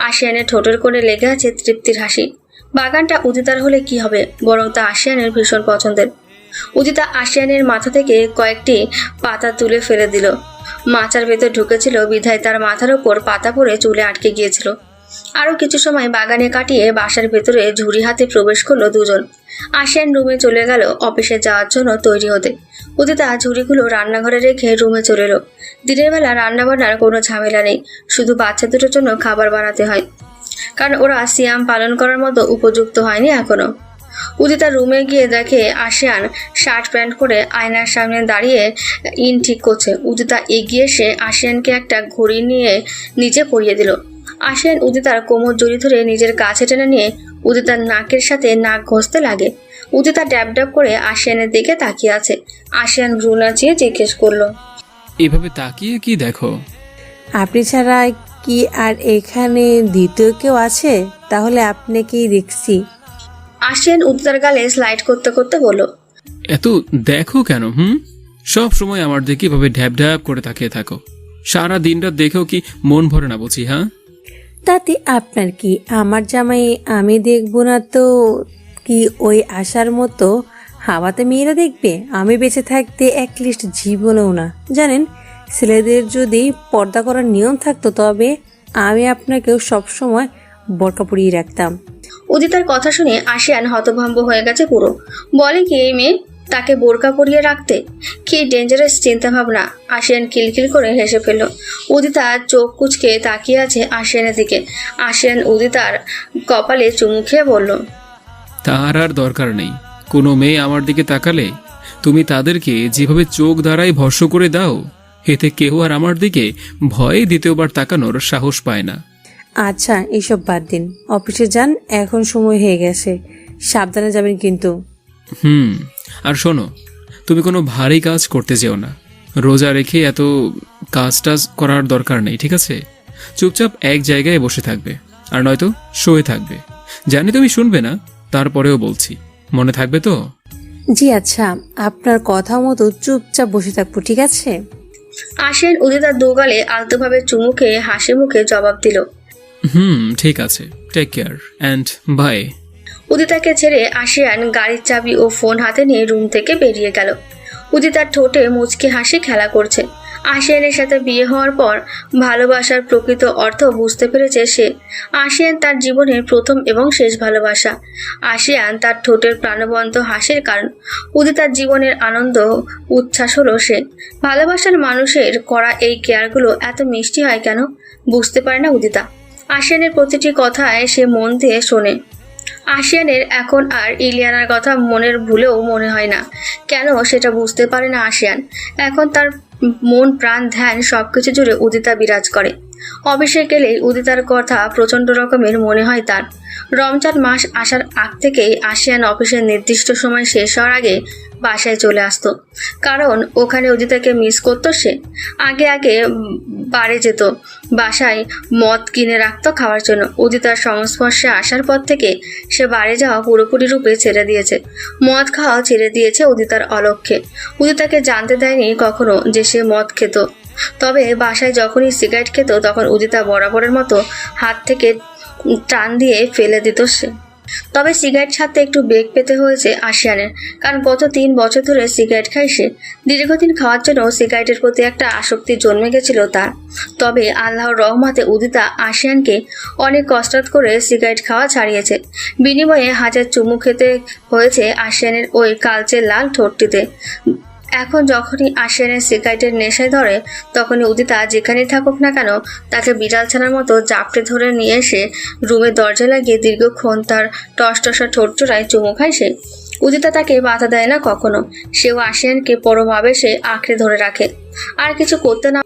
আশিয়ানের ঠোঁটের কোণে লেগে আছে তৃপ্তির হাসি। বাগানটা উদিতার হলে কি হবে, বরং তা আশিয়ানের ভীষণ পছন্দের। উদিতা আশিয়ানের মাথা থেকে কয়েকটি পাতা তুলে ফেলে দিল। মাচার ভেতর ঢুকেছিল বিধায় তার মাথার উপর পাতা পড়ে চুলে আটকে গিয়েছিল। আরো কিছু সময় বাগানে কাটিয়ে বাসার ভেতরে ঝুড়ি হাতে প্রবেশ করলো দুজন। আশিয়ান রুমে চলে গেল অফিসে যাওয়ার জন্য তৈরি হতে। উদিতা ঝুড়িগুলো রান্নাঘরে রেখে রুমে চলে এলো। দিনের বেলা রান্না বান্নার কোনো ঝামেলা নেই, শুধু বাচ্চা দুটোর জন্য খাবার বানাতে হয়, কারণ ওরা সিয়াম পালন করার মতো উপযুক্ত হয়নি এখনো। উদিতা রুমে গিয়ে দেখে আশিয়ান শার্ট প্যান্ট পরে আয়নার সামনে দাঁড়িয়ে ইন ঠিক করছে। উদিতা এগিয়ে এসে আশিয়ানকে একটা ঘড়ি নিয়ে নিচে পরিয়ে দিল। আশিয়ান উদিতার কোমর জড়ি ধরে নিজের কাছে টেনে নিয়ে উদিতার নাকের সাথে নাক ঘষতে লাগে। উদিতা ড্যাব ড্যাব করে আশিয়ানের দিকে তাকিয়ে আছে। আশিয়ান ভ্রু নাচিয়ে জিজ্ঞেস করলো, এভাবে তাকিয়ে কি দেখো? আপনি ছাড়া কি আর এখানে দ্বিতীয় কেউ আছে? তাহলে আপনাকেই দেখছি। আশিয়ান উদিতার গালে স্লাইড করতে করতে বলল, এত দেখো কেন? সব সময় আমার দিকে এভাবে ঢ্যাব ঢ্যাব করে তাকিয়ে থাকো। সারা দিনটা দেখেও কি মন ভরে না বুঝি? হ্যাঁ, তাতে আপনার কি? আমার জামাই আমি দেখব না তো কি ওই আশার মতো হাওয়াতে মেয়েরা দেখবে? আমি বেঁচে থাকতে অ্যাটলিস্ট জীবনেও না। জানেন, ছেলেদের যদি পর্দা করার নিয়ম থাকতো তবে আমি আপনাকেও সবসময় বোরকা পরিয়ে রাখতাম। উদিতার কথা শুনে আশিয়ান হতভম্ব হয়ে গেছে পুরো। বলে কি এই মেয়ে? তাকে বোরকা পরিয়ে রাখতে? কি ডেঞ্জারাস চিন্তাভাবনা। আশিয়ান কিলকিল করে হেসে ফেলল। উদিতা চোখ কুচকে তাকিয়ে আছে আশিয়ানের দিকে। আশিয়ান উদিতার কপালে চুমু খেয়ে বলল, তার আর দরকার নেই। কোনো মেয়ে আমার দিকে তাকালে তুমি তাদেরকে যেভাবে চোখ দ্বারাই ভস্ম করে দাও, এতে কেউ আর আমার দিকে ভয়ে দ্বিতীয়বার তাকানোর সাহস পায় না। আচ্ছা, এইসব বাদ দিন, অফিসে যান, এখন সময় হয়ে গেছে। সাবধানে যাবেন কিন্তু। আর শোনো, তুমি কোনো ভারী কাজ করতে যেও না। রোজা রেখে এত কাজ টাজ করার দরকার নেই, ঠিক আছে? চুপচাপ এক জায়গায় বসে থাকবে, আর নয়তো শুয়ে থাকবে। জানি তুমি শুনবে না, তারপরেও বলছি, মনে থাকবে তো? জি আচ্ছা, আপনার কথা মতো চুপচাপ বসে থাকবো, ঠিক আছে? আশিয়ান উদিতার দোগালে আলতোভাবে চুমু খেয়ে হাসি মুখে জবাব দিল, ঠিক আছে, টেক কেয়ার অ্যান্ড বাই। উদিতাকে ছেড়ে আশিয়ান গাড়ির চাবি ও ফোন হাতে নিয়ে রুম থেকে বেরিয়ে গেল। উদিতার ঠোঁটে মুচকি হাসি খেলা করছে। আশিয়ানের সাথে বিয়ে হওয়ার পর ভালোবাসার প্রকৃত অর্থ বুঝতে পেরেছে সে। আশিয়ান তার জীবনের প্রথম এবং শেষ ভালোবাসা। আশিয়ান তার ঠোঁটের প্রাণবন্ত হাসির কারণ। উদিতার জীবনের আনন্দ উচ্ছ্বাস হলো সে। ভালোবাসার মানুষের করা এই কেয়ারগুলো এত মিষ্টি হয় কেন বুঝতে পারে না উদিতা। আশিয়ানের প্রতিটি কথায় সে মন দিয়ে শোনে। আশিয়ানের এখন আর ইলিয়ানার কথা মনের ভুলেও মনে হয় না। কেন সেটা বুঝতে পারে না আশিয়ান। এখন তার মন প্রাণ ধ্যান সবকিছু জুড়ে উদিতা বিরাজ করে। অফিসে গেলেই উদিতার কথা প্রচণ্ড রকমের মনে হয় তার। রমজান মাস আসার আগ থেকেই আশিয়ান অফিসের নির্দিষ্ট সময় শেষ হওয়ার আগে বাসায় চলে আসতো, কারণ ওখানে উদিতাকে মিস করতো সে। আগে আগে বারে যেত, বাসায় মদ কিনে রাখতো খাওয়ার জন্য। উদিতার সংস্পর্শে আসার পর থেকে সে বারে যাওয়া পুরোপুরি রূপে ছেড়ে দিয়েছে। মদ খাওয়া ছেড়ে দিয়েছে উদিতার অলক্ষ্যে। উদিতাকে জানতে দেয়নি কখনো যে সে মদ খেত। তবে বাসায় যখনই সিগারেট খেত তখন উদিতা বরাবরের মতো হাত থেকে টান দিয়ে ফেলে দিত সে। তবে সিগারেট ছাড়তে একটু বেগ পেতে হয়েছে আশিয়ানের, কারণ গত 3 বছর ধরে সিগারেট খায় সে। দীর্ঘদিন খাওয়ার জন্য সিগারেটের প্রতি একটা আসক্তি জন্মে গেছিল তার। তবে আল্লাহর রহমতে উদিতা আশিয়ানকে অনেক কসরত করে সিগারেট খাওয়া ছাড়িয়েছে। বিনিময়ে হাজার চুমু খেতে হয়েছে আশিয়ানের ওই কালচে লাল ঠোঁটটিতে। এখন যখনই আশিয়ানের সিগারেটের নেশায় ধরে তখনই উদিতা যেখানেই থাকুক না কেন তাকে বিড়াল ছানার মতো জাপটে ধরে নিয়ে এসে রুমের দরজা লাগিয়ে দীর্ঘক্ষণ তার টসটসা ঠোঁট জোড়ায় চুমু খায় সে। উদিতা তাকে বাধা দেয় না কখনো। সেও আশিয়ানকে পরম আবেশে আঁকড়ে ধরে রাখে। আর কিছু করতে না